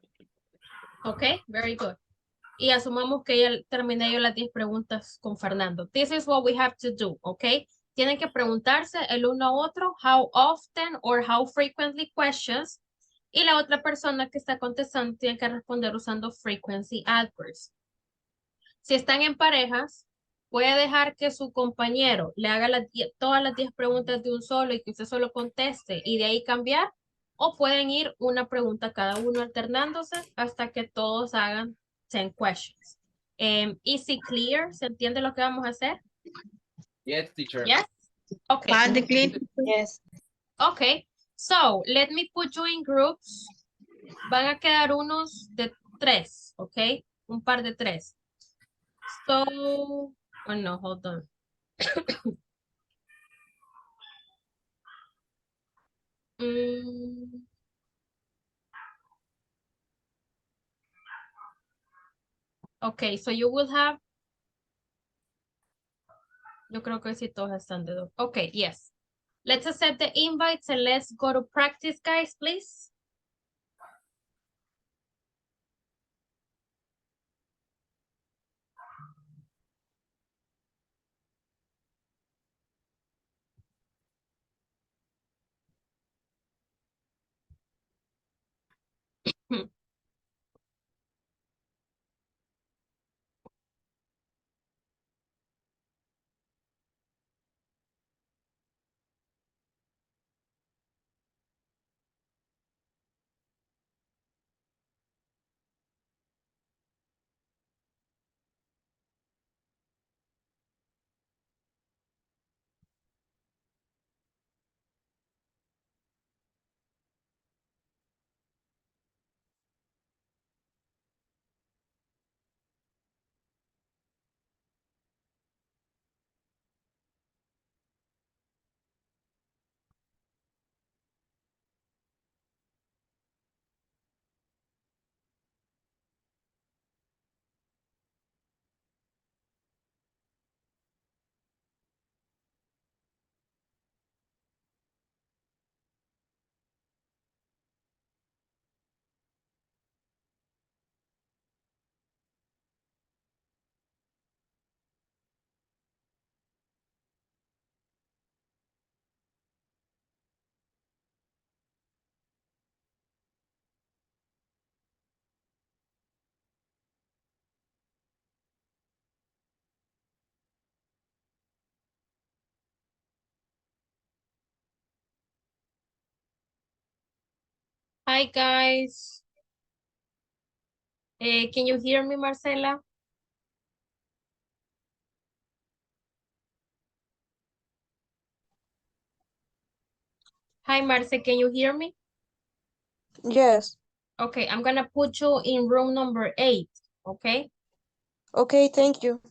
Okay, very good. Y asumamos que ya terminé yo las 10 preguntas con Fernando. This is what we have to do, okay? Tienen que preguntarse el uno a otro, how often or how frequently questions. Y la otra persona que está contestando tiene que responder usando frequency adverbs. Si están en parejas, puede dejar que su compañero le haga todas las 10 preguntas de un solo y que usted solo conteste y de ahí cambiar. O pueden ir una pregunta cada uno alternándose hasta que todos hagan 10 questions. Easy, clear, ¿se entiende lo que vamos a hacer? Yes, teacher. Yes? Okay. Yes. Okay, so let me put you in groups. Van a quedar unos de 3, okay? Un par de 3. So, oh no, hold on. Okay, so you will have. Yo creo que sí todos están de 2. Okay, yes. Let's accept the invites and let's go to practice, guys, please. Hi, guys. Can you hear me, Marcela? Hi, Marce, can you hear me? Yes. Okay, I'm gonna put you in room number 8, okay? Okay, thank you.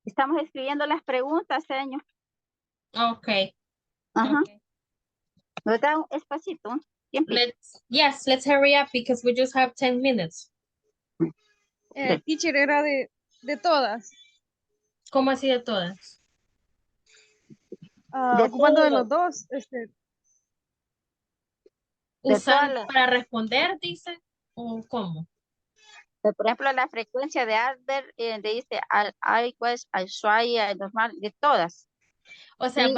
Estamos escribiendo las preguntas, señor. Okay. Ajá. Okay. ¿No da un espacito? Let's hurry up because we just have 10 minutes. Teacher era de todas. ¿Cómo así de todas? De Ocupando de todo. los dos. ¿Usar todas para responder, dice? ¿O cómo? por ejemplo, la frecuencia de adverb, dice I was, I try, I normal, de todas. O sea, Sí.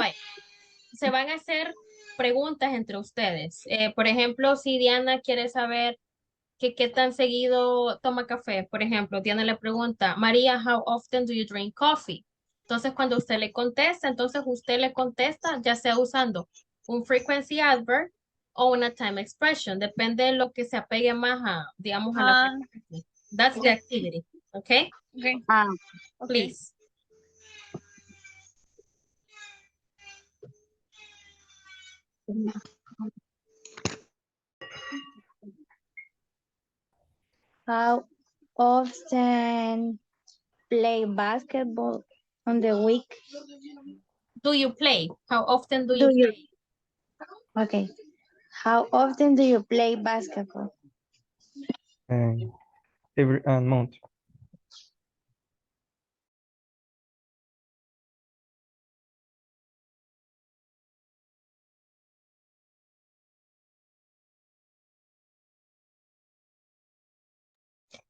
se van a hacer preguntas entre ustedes. Por ejemplo, si Diana quiere saber que qué tan seguido toma café, por ejemplo, Diana le pregunta, María, how often do you drink coffee? Entonces, cuando usted le contesta, entonces usted le contesta, ya sea usando un frequency adverb o una time expression, depende de lo que se apegue más a, digamos, a la frecuencia. That's the activity, okay? Okay. Please. How often play basketball on the week? Do you play? How often do you Do you? play? Okay. How often do you play basketball? Every month.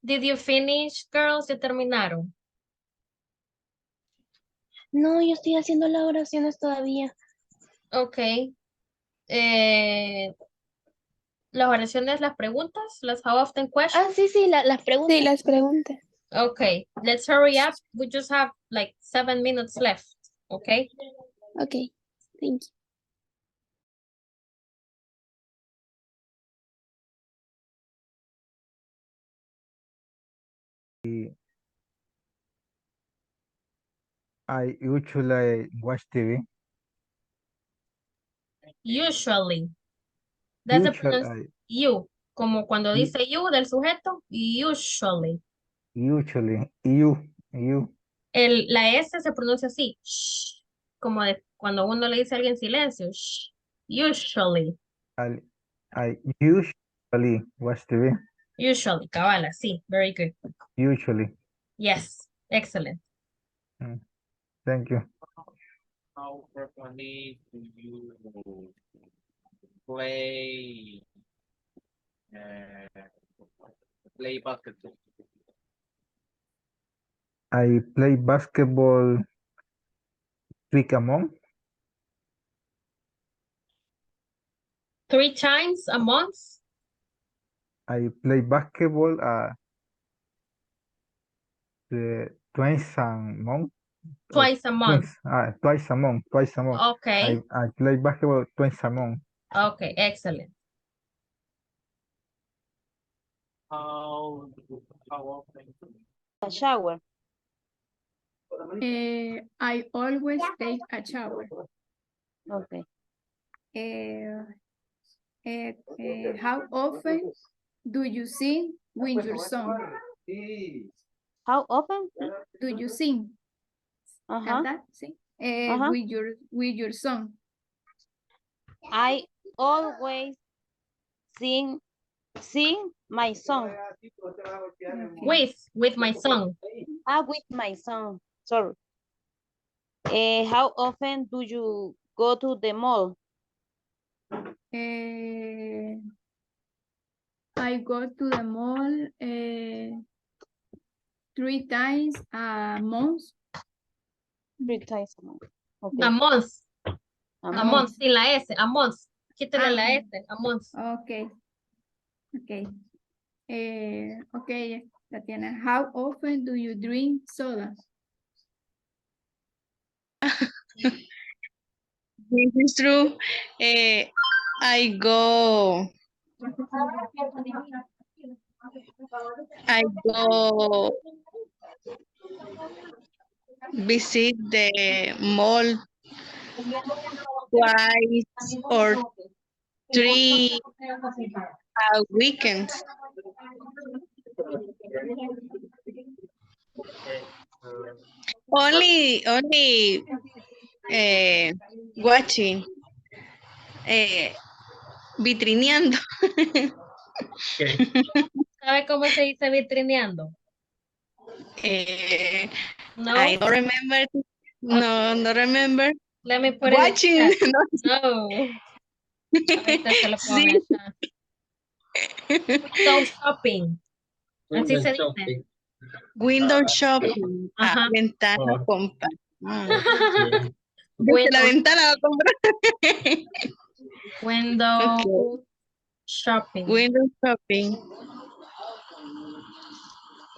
Did you finish, girls? ¿Ya terminaron? No, yo estoy haciendo las oraciones todavía. Ok. Las oraciones, las preguntas, las how often questions. Sí, las preguntas. Sí, las preguntas. Okay, let's hurry up. We just have like 7 minutes left. Okay. Okay, thank you. I usually watch TV. Usually. That's the pronunciation. You. Como cuando dice you del sujeto. Usually. Usually. You. La S se pronuncia así. Shh, como de cuando uno le dice a alguien silencio. Shh. Usually. I usually watch TV. Usually. Cabala. Sí. Very good. Usually. Yes. Excellent. Thank you. How frequently do you play play basketball? I play basketball 3 a month. 3 times a month? I play basketball twice a month. Twice a month. Twice a month. Okay. I play basketball twice a month. Okay, excellent. How often? A shower. I always take a shower. Okay. How often do you sing with your song? How often do you sing? ¿Cantar? Sí. With your song. I always sing my song. Okay. With my song. With my song. Sorry. How often do you go to the mall? I go to the mall 3 times a month. 3 times a month. Okay. A month. A A month. month. Sin la S. A month. Quítale la S. A month. Okay. Okay. Okay, Tatiana, how often do you drink soda? This is true. I go visit the mall twice or 3 weekends. Only watching, vitrineando. ¿Sabe cómo se dice vitrineando? No. I don't remember. No, no remember. Let me put Watching. it in the chat. No. Ahorita se lo pongo en el chat. Window shopping. Así se dice. Window shopping. Ajá. Ventana compra. Desde Window, la ventana va a comprar. window Okay. shopping. Window shopping.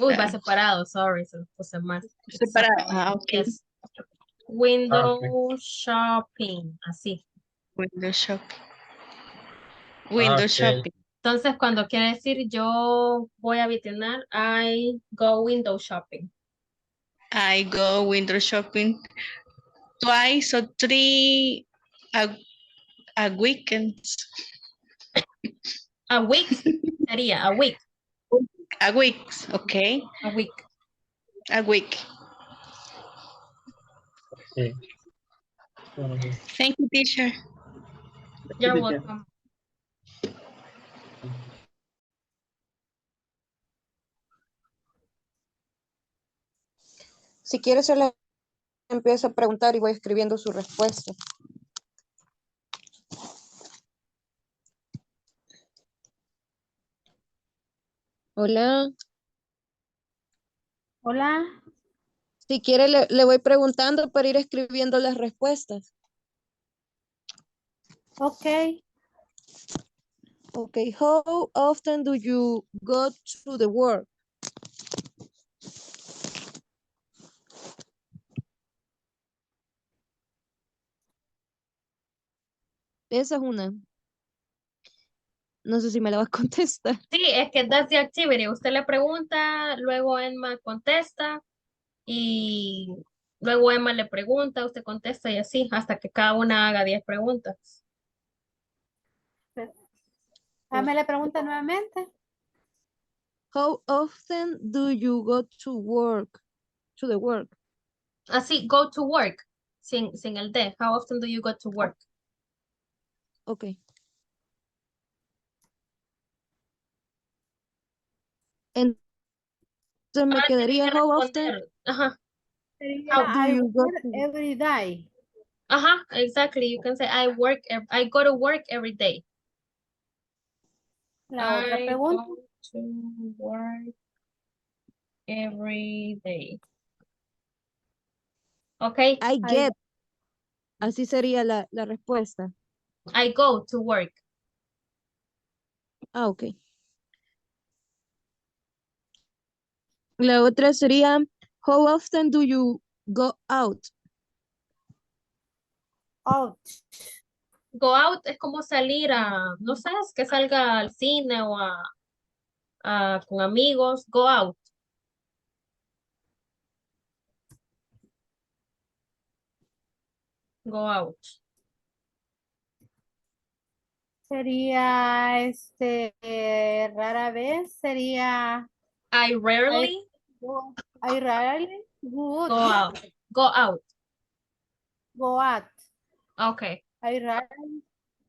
Uy, va separado, sorry, se lo puse mal. Separado. Okay. Yes. Window shopping, así. Window shopping. Window shopping. Entonces, cuando quiere decir yo voy a vitrinar, I go window shopping. I go window shopping twice or 3 a weekends. A week sería a week. A week, okay. A week. A week. Thank you, teacher. You're welcome. Si quiere se le empiezo a preguntar y voy escribiendo su respuesta. Hola. Hola. Si quiere le voy preguntando para ir escribiendo las respuestas. Okay. Okay, how often do you go to the work? Esa es una. No sé si me la va a contestar. Sí, es que that's the activity. Usted le pregunta, luego Emma contesta y luego Emma le pregunta, usted contesta y así, hasta que cada una haga 10 preguntas. Me le pregunta nuevamente. How often do you go to work? To the work. Así, go to work, sin el D. How often do you go to work? Okay. Entonces me quedaría how often. Ajá. How do you go to every day. Ajá, exactly. You can say I go to work every day. La otra pregunta. Go to work every day. Okay. I get. Así sería la respuesta. I go to work. Ah, ok. La otra sería, how often do you go out? Out. Go out es como salir no sé, es que salga al cine o con amigos. Go out. Go out. Sería, rara vez, sería. I rarely. I rarely would. Go out. Go out. Go out. Okay. I rarely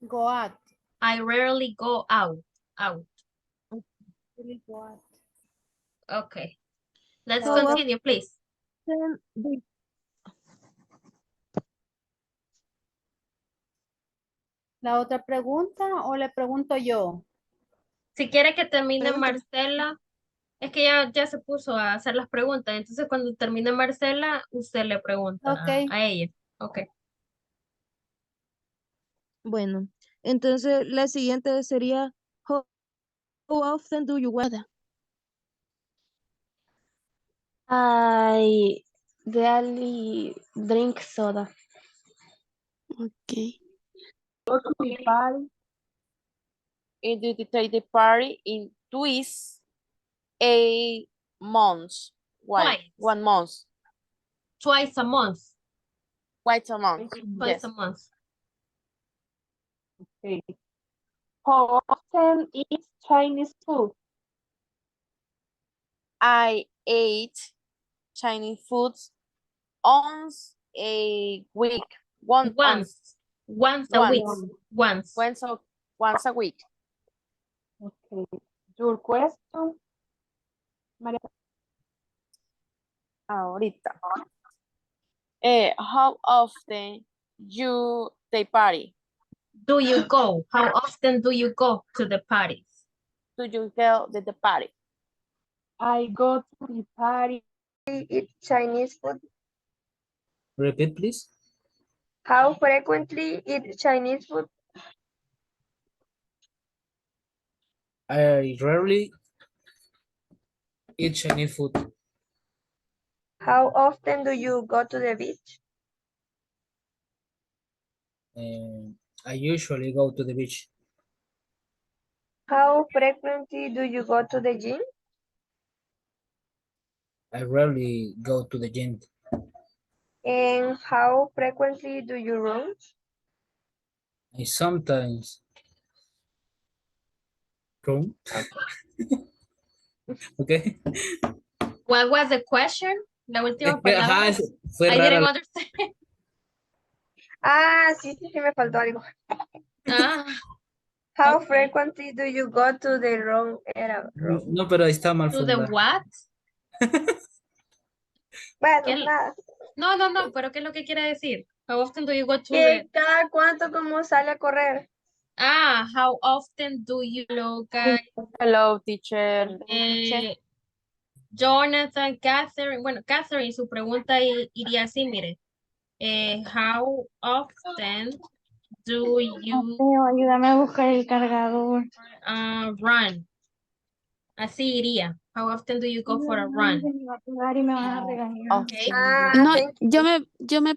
go out. I rarely go out. Out. Go out. Okay. Let's How continue, please. often la otra pregunta o le pregunto yo? Si quiere que termine Pregúntame. Marcela, es que ya se puso a hacer las preguntas. Entonces, cuando termine Marcela, usted le pregunta Ok. a ella. Ok. Bueno, entonces la siguiente sería, how often do you weather? I daily drink soda. Okay. Go to the party. And you take the party in twice a month. Why? Twice. 1 month. Twice a month. Twice a month. Twice Yes. a month. Okay. How often eat Chinese food? I ate Chinese foods once a week. Once a week. Once. Once a week. Okay. Your question, María. Ahorita. How often you take party? Do you go? How often do you go to the parties? Do you go to the party? I go to the party. Eat Chinese food. Repeat, please. How frequently eat Chinese food? I rarely eat Chinese food. How often do you go to the beach? I usually go to the beach. How frequently do you go to the gym? I rarely go to the gym. And how frequently do you run? I sometimes run. Okay. What was the question? La última Es que, palabra. fue I rara didn't la- understand. Ah, sí, me faltó algo. Ah, How okay. frequently do you go to the wrong era? No, pero ahí está mal To the fundada. what? Bueno, nada. No, pero ¿qué es lo que quiere decir? How often do you go to Que the... cada cuánto como sale a correr. how often do you... Hello, guys. Hello, teacher. Jonathan, Catherine. Bueno, Catherine, su pregunta iría así, mire. How often do you Mateo, ayúdame a buscar el cargador. run? Así iría. How often do you go for a run? Me va a pegar y me van a regañar. Okay. No, yo me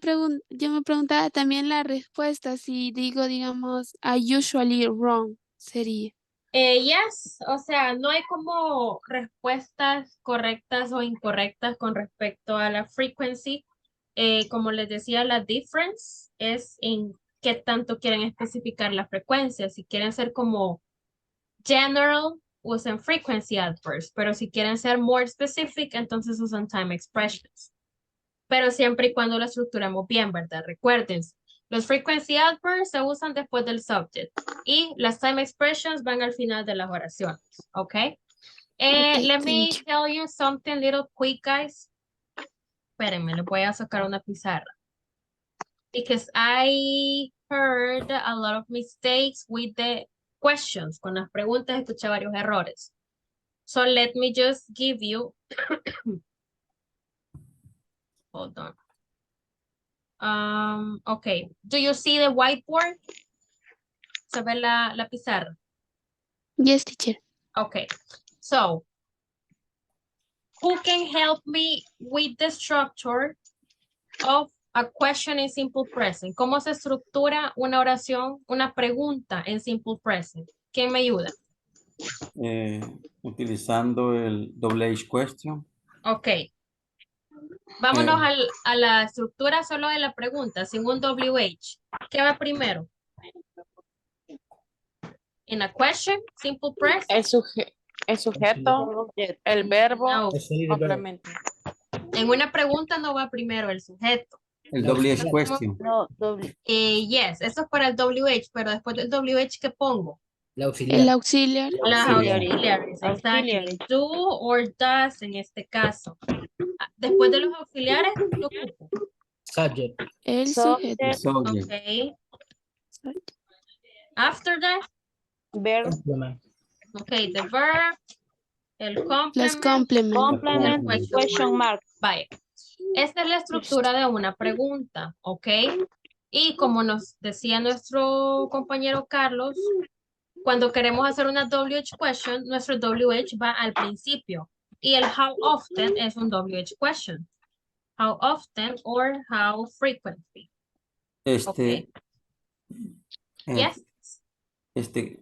preguntaba también la respuesta, si digo, digamos, I usually wrong, sería. Yes, o sea, no hay como respuestas correctas o incorrectas con respecto a la frequency. Como les decía, la difference es en qué tanto quieren especificar la frecuencia. Si quieren ser como general, usan frequency adverbs, pero si quieren ser more specific, entonces usan time expressions. Pero siempre y cuando lo estructuramos bien, ¿verdad? Recuerden, los frequency adverbs se usan después del subject y las time expressions van al final de las oraciones, ¿ok? Let me tell you something little quick, guys. Espérenme, les voy a sacar una pizarra. Because I heard a lot of mistakes with the questions. Con las preguntas escuché varios errores. So let me just give you... Hold on. Okay. Do you see the whiteboard? ¿Se ve la pizarra? Yes, teacher. Okay. So, who can help me with the structure of a question in simple present? ¿Cómo se estructura una oración, una pregunta en simple present? ¿Quién me ayuda? Utilizando el double H question. Ok. Vámonos a la estructura solo de la pregunta, sin un WH. ¿Qué va primero? In a question, simple present. El sujeto, el verbo, No. complemento. En una pregunta no va primero el sujeto. El double H question. No, doble. Yes, eso es para el WH, pero después del WH, ¿qué pongo? La auxiliar. El auxiliar. Las Auxiliary. auxiliares, exactly. Auxiliary. Do or does en este caso. Después de los auxiliares, ¿qué ocupo? Subject. El sujeto. Subject. Ok. After that, Verb, Complement. okay, the verb, el Plus complement, complement. el complement, question mark. Vaya. Esta es la estructura de una pregunta, ¿ok? Y como nos decía nuestro compañero Carlos, cuando queremos hacer una WH question, nuestro WH va al principio. Y el how often es un WH question. How often or how frequently. Este, Yes.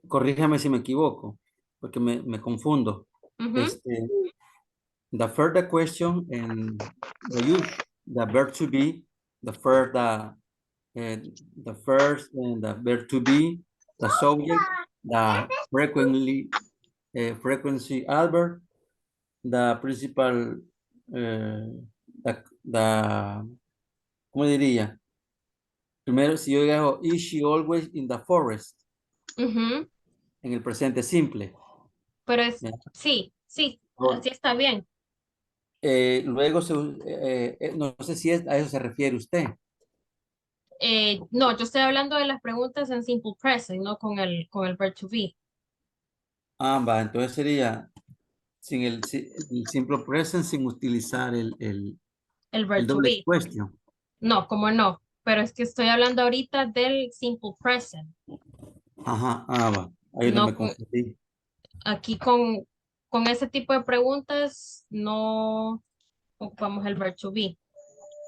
corríjame si me equivoco, porque me confundo. Mhm. The further question and the verb to be, the first, the first and the verb to be, the subject, the frequency adverb, the principal, ¿cómo diría? Primero, si yo digo, is she always in the forest? Mhm. En el presente simple. Pero es, Ya. sí, así está bien. Luego, no sé si a eso se refiere usted. No, yo estoy hablando de las preguntas en simple present, no con el verb to be. Va, entonces sería sin el simple present, sin utilizar el verb to doble be. question. No, como no. Pero es que estoy hablando ahorita del simple present. Ajá, va. Ahí no me confundí. Aquí con ese tipo de preguntas no ocupamos el verb to be.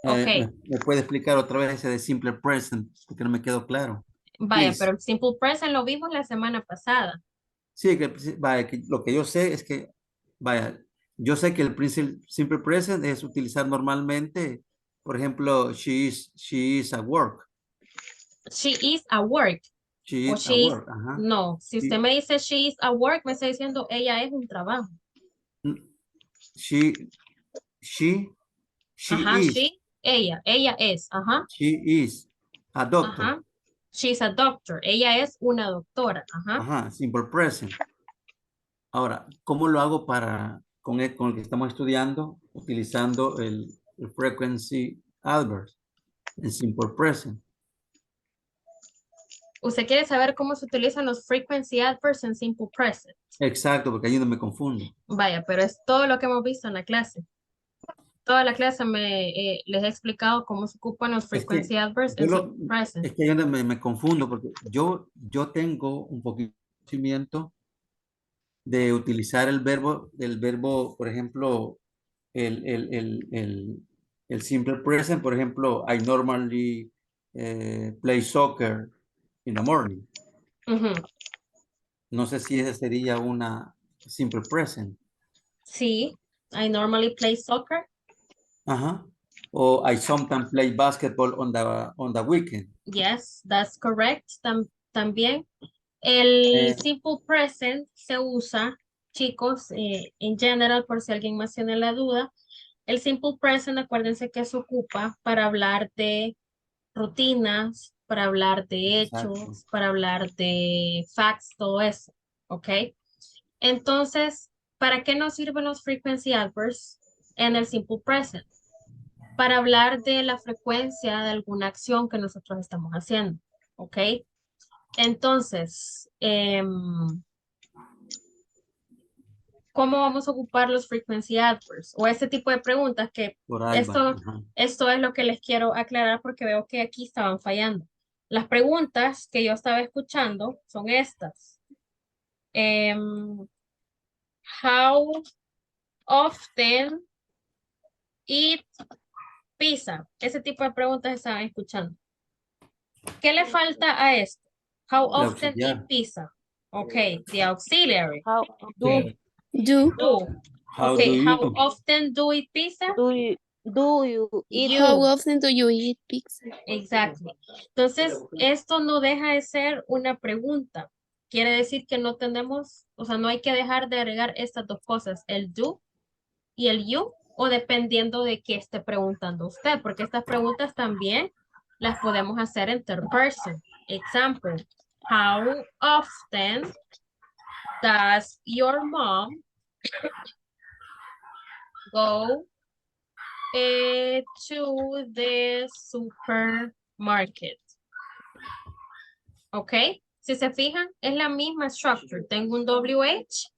Ok. ¿Me puede explicar otra vez ese de simple present? Porque no me quedó claro. Vaya, Please. pero el simple present lo vimos la semana pasada. Sí, vaya, que lo que yo sé es que, vaya, yo sé que el simple present es utilizar normalmente, por ejemplo, she is at work. She is at work. She O is she at is, work. Ajá. no, si usted me dice she is at work, me está diciendo ella es un trabajo. She Ajá, is. ella es, ajá. She is a doctor. Ajá. She's a doctor. Ella es una doctora. Ajá. Ajá, simple present. Ahora, ¿cómo lo hago con el que estamos estudiando, utilizando el frequency adverbs en simple present? ¿Usted quiere saber cómo se utilizan los frequency adverbs en simple present? Exacto, porque ahí no me confundo. Vaya, pero es todo lo que hemos visto en la clase. Toda la clase les he explicado cómo se ocupan los frequency adverbs en simple present. Es que yo me confundo porque yo tengo un poquito de conocimiento de utilizar el verbo, por ejemplo, el simple present, por ejemplo, I normally play soccer in the morning. No sé si esa sería una simple present. Sí, I normally play soccer. Ajá. O I sometimes play basketball on the weekend. Yes, that's correct. También. El simple present se usa, chicos, en general, por si alguien más tiene la duda. El simple present, acuérdense que se ocupa para hablar de rutinas, para hablar de hechos, para hablar de facts, todo eso, ¿ok? Entonces, ¿para qué nos sirven los frequency adverbs en el simple present? Para hablar de la frecuencia de alguna acción que nosotros estamos haciendo, ¿ok? Entonces, ¿cómo vamos a ocupar los frequency adverbs? O este tipo de preguntas que esto es lo que les quiero aclarar porque veo que aquí estaban fallando. Las preguntas que yo estaba escuchando son estas. How often eat pizza? Ese tipo de preguntas estaban escuchando. ¿Qué le falta a esto? How often eat pizza? Ok, the auxiliary. How Do. How Okay, do you? how often do you eat pizza? Do you eat? How often do you eat pizza? Exactly. Entonces, esto no deja de ser una pregunta. Quiere decir que no tenemos, o sea, no hay que dejar de agregar estas dos cosas, el do y el you, o dependiendo de qué esté preguntando usted, porque estas preguntas también las podemos hacer en third person. Example, how often does your mom go to the supermarket? ¿Ok? Si se fijan, es la misma structure. Tengo un WH,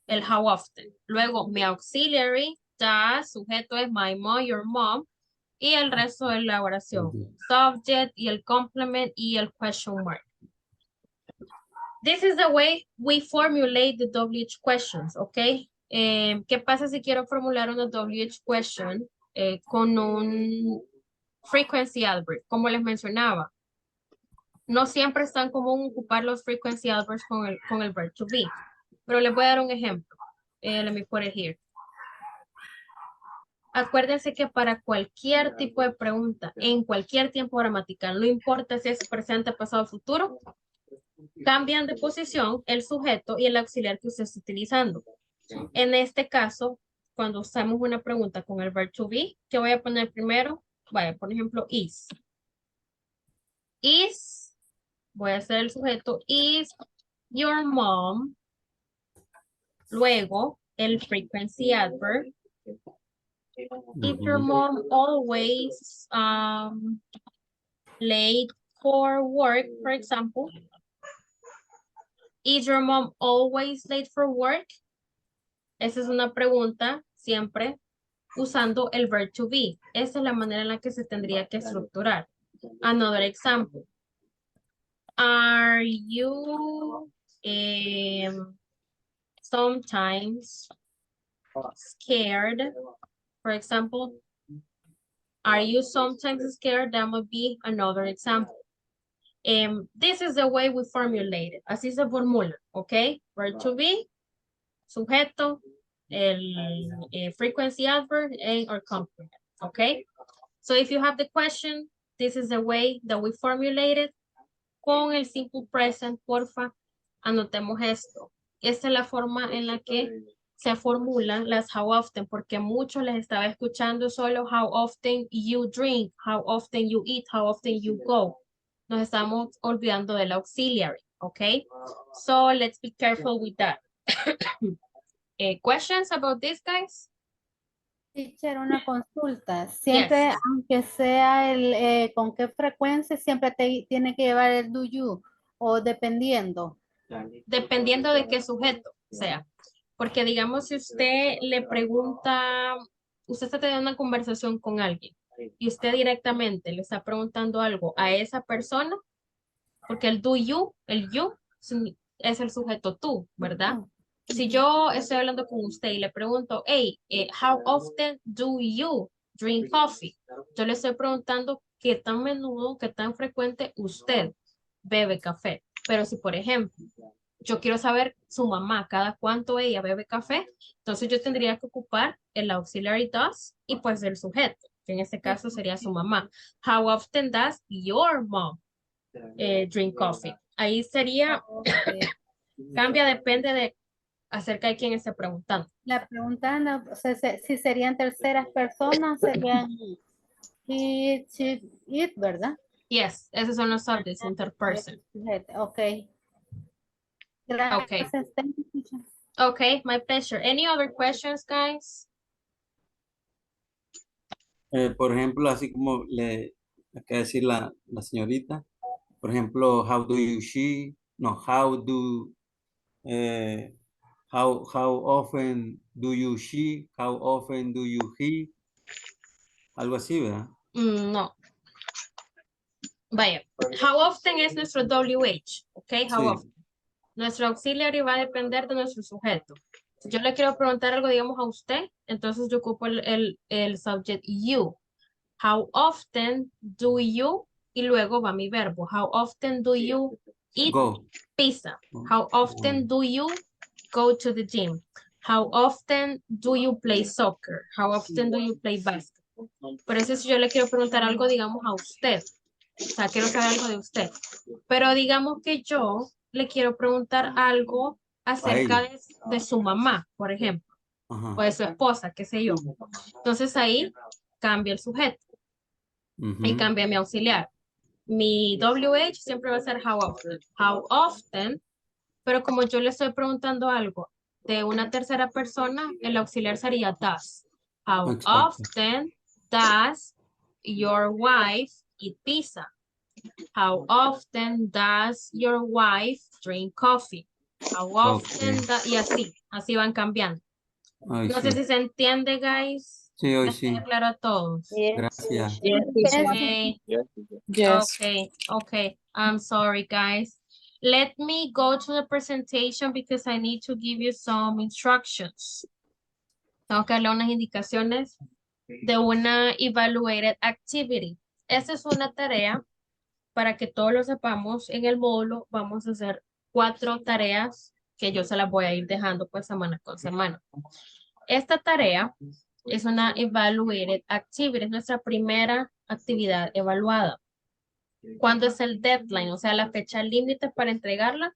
el how often. Luego mi auxiliary, does, sujeto es my mom, your mom, y el resto de la oración. Subject y el complement y el question mark. This is the way we formulate the WH questions, ¿ok? ¿Qué pasa si quiero formular una WH question con un frequency adverb? Como les mencionaba, no siempre es tan común ocupar los frequency adverbs con el verb to be, pero les voy a dar un ejemplo. Let me put it here. Acuérdense que para cualquier tipo de pregunta, en cualquier tiempo gramatical, no importa si es presente, pasado o futuro, cambian de posición el sujeto y el auxiliar que usted está utilizando. En este caso, cuando usamos una pregunta con el verb to be, ¿qué voy a poner primero? Vaya, por ejemplo, is. Is, voy a hacer el sujeto, is your mom. Luego, el frequency adverb. Is your mom always late for work, for example? Is your mom always late for work? Esa es una pregunta siempre usando el verb to be. Esa es la manera en la que se tendría que estructurar. Another example. Are you sometimes scared? For example, are you sometimes scared? That would be another example. This is the way we formulate it. Así se formula, ¿ok? Verb to be, sujeto, el frequency adverb, and or complement, ¿ok? So if you have the question, this is the way that we formulate it. Con el simple present, porfa, anotemos esto. Esta es la forma en la que se formulan las how often, porque muchos les estaba escuchando solo how often you drink, how often you eat, how often you go. Nos estamos olvidando del auxiliary, okay? So let's be careful with that. Questions about this, guys? Teacher, una consulta. Siempre, Yes. aunque sea con qué frecuencia, siempre tiene que llevar el do you, o dependiendo. Dependiendo de qué sujeto sea. Porque digamos, si usted le pregunta, usted está teniendo una conversación con alguien y usted directamente le está preguntando algo a esa persona, porque el do you, el you, es el sujeto tú, ¿verdad? Si yo estoy hablando con usted y le pregunto, hey, how often do you drink coffee? Yo le estoy preguntando qué tan menudo, qué tan frecuente usted bebe café. Pero si, por ejemplo, yo quiero saber su mamá, cada cuánto ella bebe café, entonces yo tendría que ocupar el auxiliary does y pues el sujeto, que en este caso sería su mamá. How often does your mom drink coffee? Ahí sería, cambia, depende de acerca de quién esté preguntando. La pregunta, no, o sea, si serían terceras personas, serían he, she, it, ¿verdad? Yes, esos son los subjects in third person. Ok. Gracias. Okay. Thank you, teacher. Okay, my pleasure. Any other questions, guys? Por ejemplo, así como le acaba de decir la señorita, por ejemplo, how do you she, no, how often do you she, how often do you he, algo así, ¿verdad? No. Vaya, how often es nuestro WH, ok, how Sí. often. Nuestro auxiliary va a depender de nuestro sujeto. Si yo le quiero preguntar algo, digamos, a usted, entonces yo ocupo el subject you. How often do you, y luego va mi verbo. How often do you eat pizza? How often do you go to the gym? How often do you play soccer? How often do you play basketball? Por eso si yo le quiero preguntar algo, digamos, a usted. O sea, quiero saber algo de usted. Pero digamos que yo le quiero preguntar algo acerca de su mamá, por ejemplo. O de su esposa, qué sé yo. Entonces ahí cambia el sujeto. Y cambia mi auxiliar. Mi WH siempre va a ser how often. How often, pero como yo le estoy preguntando algo de una tercera persona, el auxiliar sería does. How often does your wife eat pizza? How often does your wife drink coffee? How often y así van cambiando. Ay, No sí. sé si se entiende, guys. Sí, hoy ¿Les queda sí. claro a todos? Gracias. Okay. Yes. Okay. I'm sorry, guys. Let me go to the presentation because I need to give you some instructions. Tengo que darle unas indicaciones de una evaluated activity. Esta es una tarea para que todos lo sepamos. En el módulo vamos a hacer 4 tareas que yo se las voy a ir dejando pues semana con semana. Esta tarea es una evaluated activity, es nuestra primera actividad evaluada. ¿Cuándo es el deadline? O sea, la fecha límite para entregarla.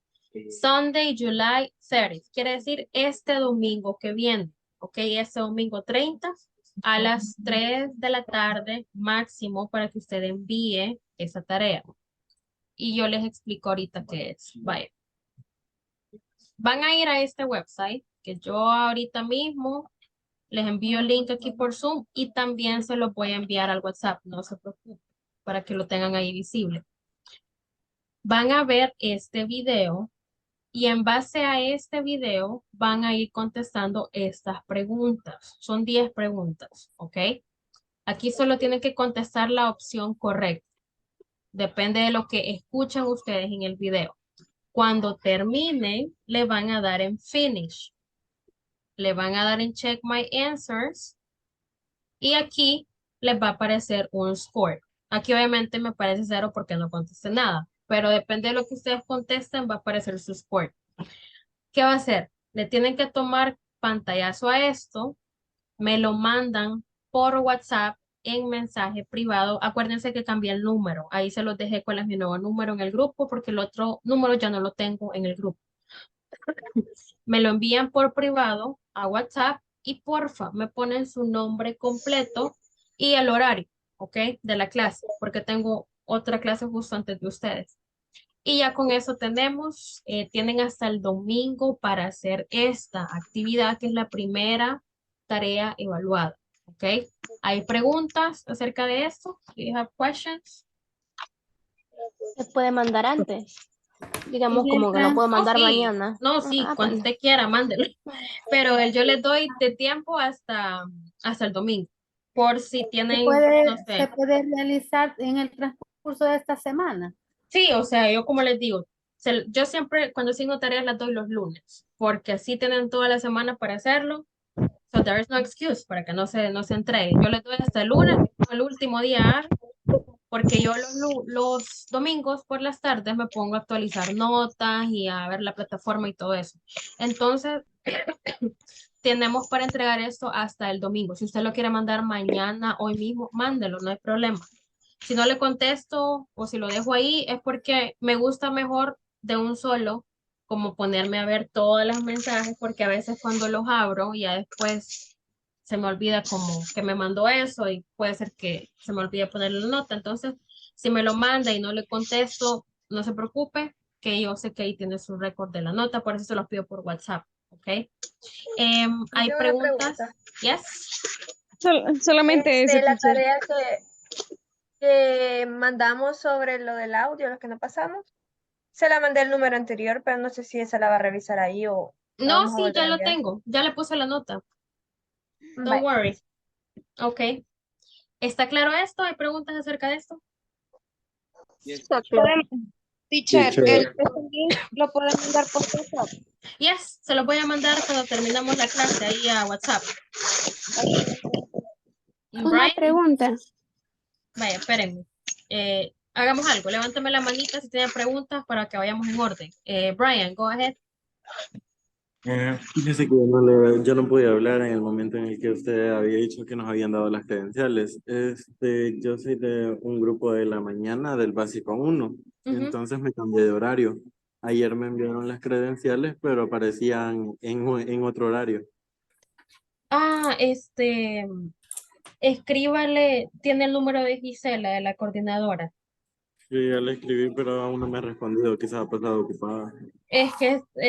Sunday, July 30. Quiere decir este domingo que viene. Ok, este domingo 30 a las 3 de la tarde máximo para que usted envíe esa tarea. Y yo les explico ahorita qué es. Vaya. Van a ir a este website que yo ahorita mismo les envío el link aquí por Zoom y también se lo voy a enviar al WhatsApp. No se preocupen para que lo tengan ahí visible. Van a ver este video y en base a este video van a ir contestando estas preguntas. Son 10 preguntas, ¿ok? Aquí solo tienen que contestar la opción correcta. Depende de lo que escuchen ustedes en el video. Cuando terminen, le van a dar en Finish. Le van a dar en Check My Answers. Y aquí les va a aparecer un score. Aquí obviamente me parece 0 porque no contesté nada. Pero depende de lo que ustedes contesten, va a aparecer su score. ¿Qué va a hacer? Le tienen que tomar pantallazo a esto. Me lo mandan por WhatsApp en mensaje privado. Acuérdense que cambié el número. Ahí se los dejé cuál es mi nuevo número en el grupo porque el otro número ya no lo tengo en el grupo. Me lo envían por privado a WhatsApp y porfa, me ponen su nombre completo y el horario, ¿ok? De la clase, porque tengo otra clase justo antes de ustedes. Y ya con eso tienen hasta el domingo para hacer esta actividad, que es la primera tarea evaluada, ¿ok? ¿Hay preguntas acerca de esto? Do you have questions? Se puede mandar antes. Digamos En el como que lo puedo mandar sí. mañana. No, sí, cuando Bueno. usted quiera, mándelo. Pero yo les doy de tiempo hasta el domingo. Por si tienen, no se sé. puede realizar en el transcurso de esta semana. Sí, o sea, yo como les digo, yo siempre cuando asigno tareas las doy los lunes, porque así tienen toda la semana para hacerlo. So there is no excuse para que no se entreguen. Yo les doy hasta el lunes, el último día hábil, porque yo los domingos por las tardes me pongo a actualizar notas y a ver la plataforma y todo eso. Entonces, tenemos para entregar esto hasta el domingo. Si usted lo quiere mandar mañana, hoy mismo, mándelo, no hay problema. Si no le contesto o si lo dejo ahí, es porque me gusta mejor de un solo, como ponerme a ver todos los mensajes, porque a veces cuando los abro, ya después se me olvida como que me mandó eso y puede ser que se me olvide ponerle la nota. Entonces, si me lo manda y no le contesto, no se preocupe, que yo sé que ahí tiene su récord de la nota, por eso se los pido por WhatsApp, ¿ok? ¿Hay Tengo una preguntas? pregunta. Yes. Solamente ese, La teacher. tarea que mandamos sobre lo del audio, lo que no pasamos, se la mandé el número anterior, pero no sé si esa la va a revisar ahí o la No, vamos a sí, volver ya a lo enviar. tengo, ya le puse la nota. Don't Bye. worry. Ok. ¿Está claro esto? ¿Hay preguntas acerca de esto? Está claro. Teacher, Teacher. ese link lo pueden mandar por WhatsApp. Yes, se lo voy a mandar cuando terminamos la clase ahí a WhatsApp. Una Brian, pregunta. vaya, espérenme. Hagamos algo, levántame la manita si tienen preguntas para que vayamos en orden. Brian, go ahead. Yo sé que yo no podía hablar en el momento en el que usted había dicho que nos habían dado las credenciales. Yo soy de un grupo de la mañana del básico 1, entonces me cambié de horario. Ayer me enviaron las credenciales, pero aparecían en otro horario. Escríbale, tiene el número de Gisela, de la coordinadora. Sí, ya le escribí, pero aún no me ha respondido, quizás ha pasado ocupada. Es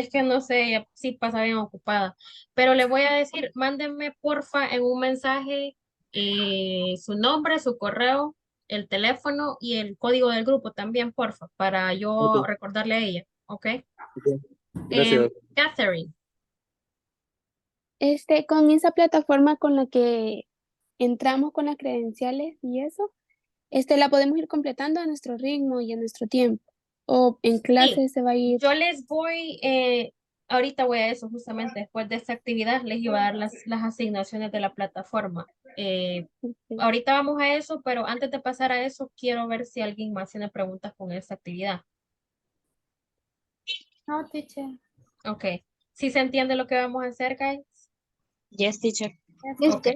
que no sé, ella sí pasa bien ocupada. Pero le voy a decir, mándenme porfa en un mensaje su nombre, su correo el teléfono y el código del grupo también, porfa, para yo Ok, recordarle a ella, ¿ok? ok. Gracias. Catherine, Con esa plataforma con la que entramos con las credenciales y eso, la podemos ir completando a nuestro ritmo y a nuestro tiempo. O en sí, clase se va a ir. yo les voy, ahorita voy a eso, justamente después de esta actividad, les iba a dar las asignaciones de la plataforma. Ahorita vamos a eso, pero antes de pasar a eso, quiero ver si alguien más tiene preguntas con esta actividad. No, teacher. Ok. ¿Sí se entiende lo que vamos a hacer, guys? Yes, teacher. Ok.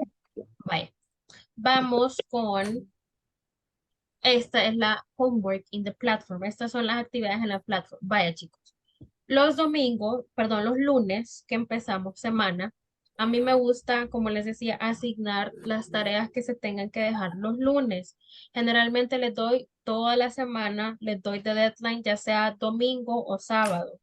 Vaya. Vamos con, esta es la homework in the platform. Estas son las actividades en la platform. Vaya, chicos. Los domingos, perdón, los lunes que empezamos semana, a mí me gusta, como les decía, asignar las tareas que se tengan que dejar los lunes. Generalmente les doy toda la semana, les doy de deadline, ya sea domingo o sábado.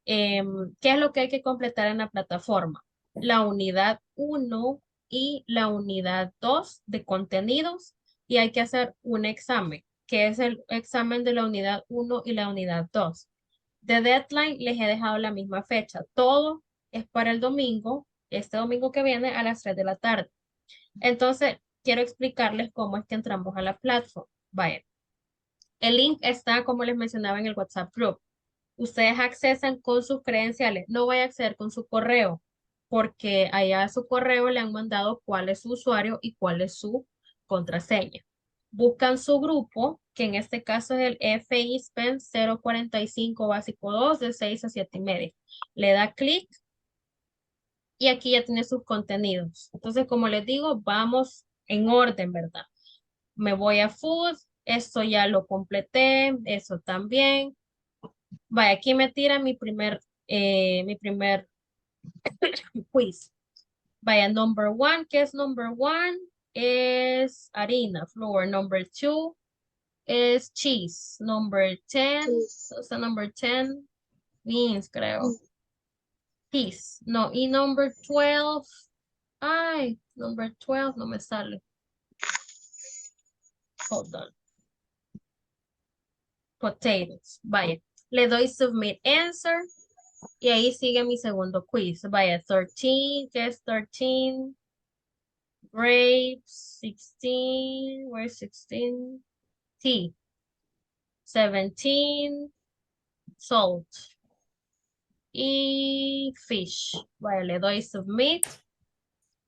¿Qué es lo que hay que completar en la plataforma? La unidad 1 y la unidad 2 de contenidos y hay que hacer un examen, que es el examen de la unidad 1 y la unidad 2. De deadline les he dejado la misma fecha. Todo es para el domingo, este domingo que viene a las 3 de la tarde. Entonces, quiero explicarles cómo es que entramos a la plataforma. Vaya. El link está, como les mencionaba, en el WhatsApp group. Ustedes accesan con sus credenciales. No voy a acceder con su correo, porque allá a su correo le han mandado cuál es su usuario y cuál es su contraseña. Buscan su grupo, que en este caso es el FI SPEN 045 básico 2 de 6 a 7 y media. Le da clic y aquí ya tiene sus contenidos. Entonces, como les digo, vamos en orden, ¿verdad? Me voy a food, esto ya lo completé, eso también. Vaya, aquí me tira mi primer quiz. Vaya, number one, ¿qué es number one? Es harina, flour. Number two es cheese. Number 10, o sea, number 10, beans, creo. Peas. No, y number 12, ay, number 12 no me sale. Hold on. Potatoes. Vaya, le doy submit answer. Y ahí sigue mi segundo quiz. Vaya, 13, ¿qué es 13? Grapes, 16, where's 16? Tea. 17, salt. Y fish. Vaya, le doy submit.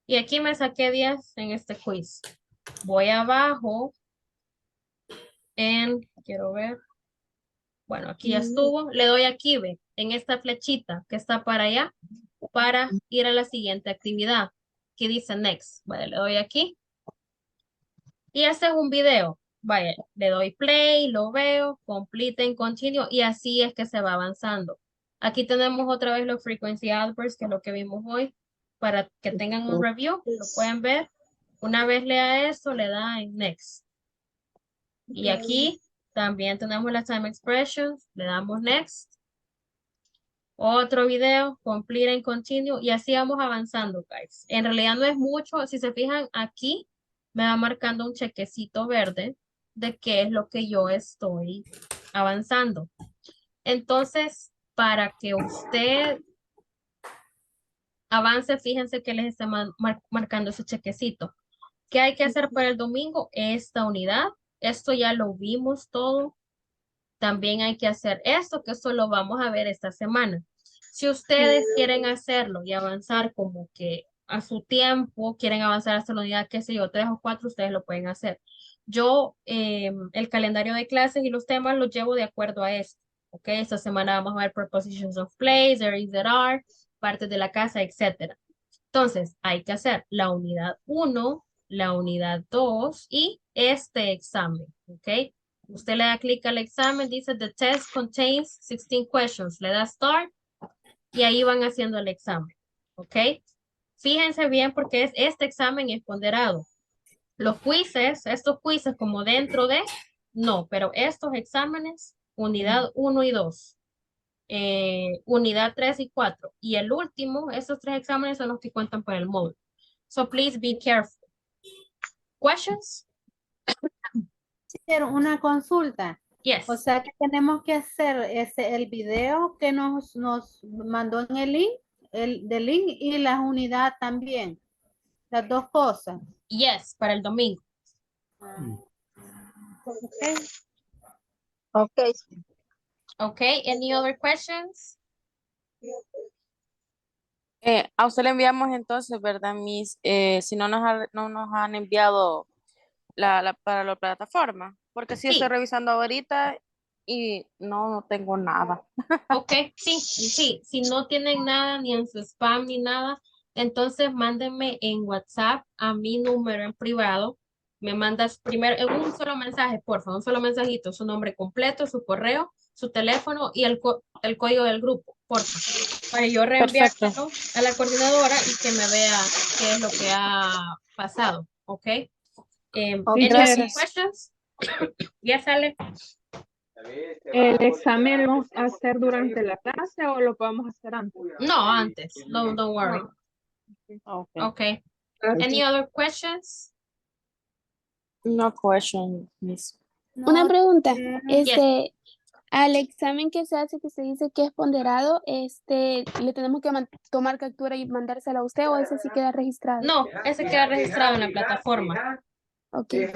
Y aquí me saqué 10 en este quiz. Voy abajo quiero ver. Bueno, aquí ya estuvo. Le doy aquí, ve, en esta flechita que está para allá, para ir a la siguiente actividad. Aquí dice next. Vale, le doy aquí. Y este es un video. Vaya, le doy play, lo veo, complete and continue, y así es que se va avanzando. Aquí tenemos otra vez los frequency adverbs, que es lo que vimos hoy, para que tengan un review, lo pueden ver. Una vez lea esto, le da en next. Y aquí también tenemos las time expressions, le damos next. Otro video, complete and continue, y así vamos avanzando, guys. En realidad no es mucho, si se fijan aquí, me va marcando un chequecito verde de qué es lo que yo estoy avanzando. Entonces, para que usted avance, fíjense que les está marcando ese chequecito. ¿Qué hay que hacer para el domingo? Esta unidad, esto ya lo vimos todo. También hay que hacer esto, que esto lo vamos a ver esta semana. Si ustedes quieren hacerlo y avanzar como que a su tiempo, quieren avanzar hasta la unidad, qué sé yo, 3 o 4, ustedes lo pueden hacer. Yo, el calendario de clases y los temas los llevo de acuerdo a esto. Ok, esta semana vamos a ver prepositions of place, there is, there are, partes de la casa, etcétera. Entonces, hay que hacer la unidad 1, la unidad 2 y este examen, ¿ok? Usted le da clic al examen, dice the test contains 16 questions. Le da start y ahí van haciendo el examen, ¿ok? Fíjense bien porque este examen es ponderado. Los quizzes, estos quizzes como dentro de, no, pero estos exámenes, unidad 1 y 2, unidad 3 y 4, y el último, estos 3 exámenes son los que cuentan para el módulo. So please be careful. Questions? teacher, una consulta. Yes. O sea que tenemos que hacer el video que nos mandó en el link, del link y las unidades también. Las dos cosas. Yes, para el domingo. Okay. Okay. Okay, any other questions? A usted le enviamos entonces, ¿verdad, Miss? Si no no nos han enviado para la plataforma, porque sí estoy revisando ahorita y no tengo nada. Ok, sí, si no tienen nada ni en su spam ni nada, entonces mándenme en WhatsApp a mi número en privado. Me mandas primero en un solo mensaje, por favor, un solo mensajito, su nombre completo, su correo, su teléfono y el código del grupo, por favor, para yo reenviárselo a la coordinadora y que me vea qué es lo que ha pasado, ¿ok? Any other questions? Ya sale. ¿El examen lo vamos a hacer durante la clase o lo podemos hacer antes? No, antes. No, don't worry. Okay. Any other questions? No question, Miss. Una pregunta, Yes. al examen que se hace, que se dice que es ponderado, ¿le tenemos que tomar captura y mandársela a usted o ese sí queda registrado? No, ese queda registrado en la plataforma. Okay.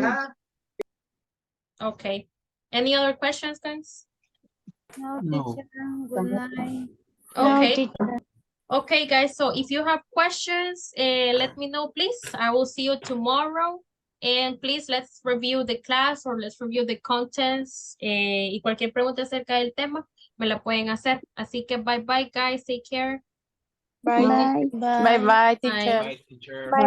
Okay. Any other questions, guys? No, No. teacher. Good night. Okay. Okay, guys. So if you have questions, let me know, please. I will see you tomorrow. And please, let's review the class or let's review the contents. Y cualquier pregunta acerca del tema, me la pueden hacer. Así que bye, bye, guys. Take care. Bye. Bye, teacher. Bye, teacher. Bye.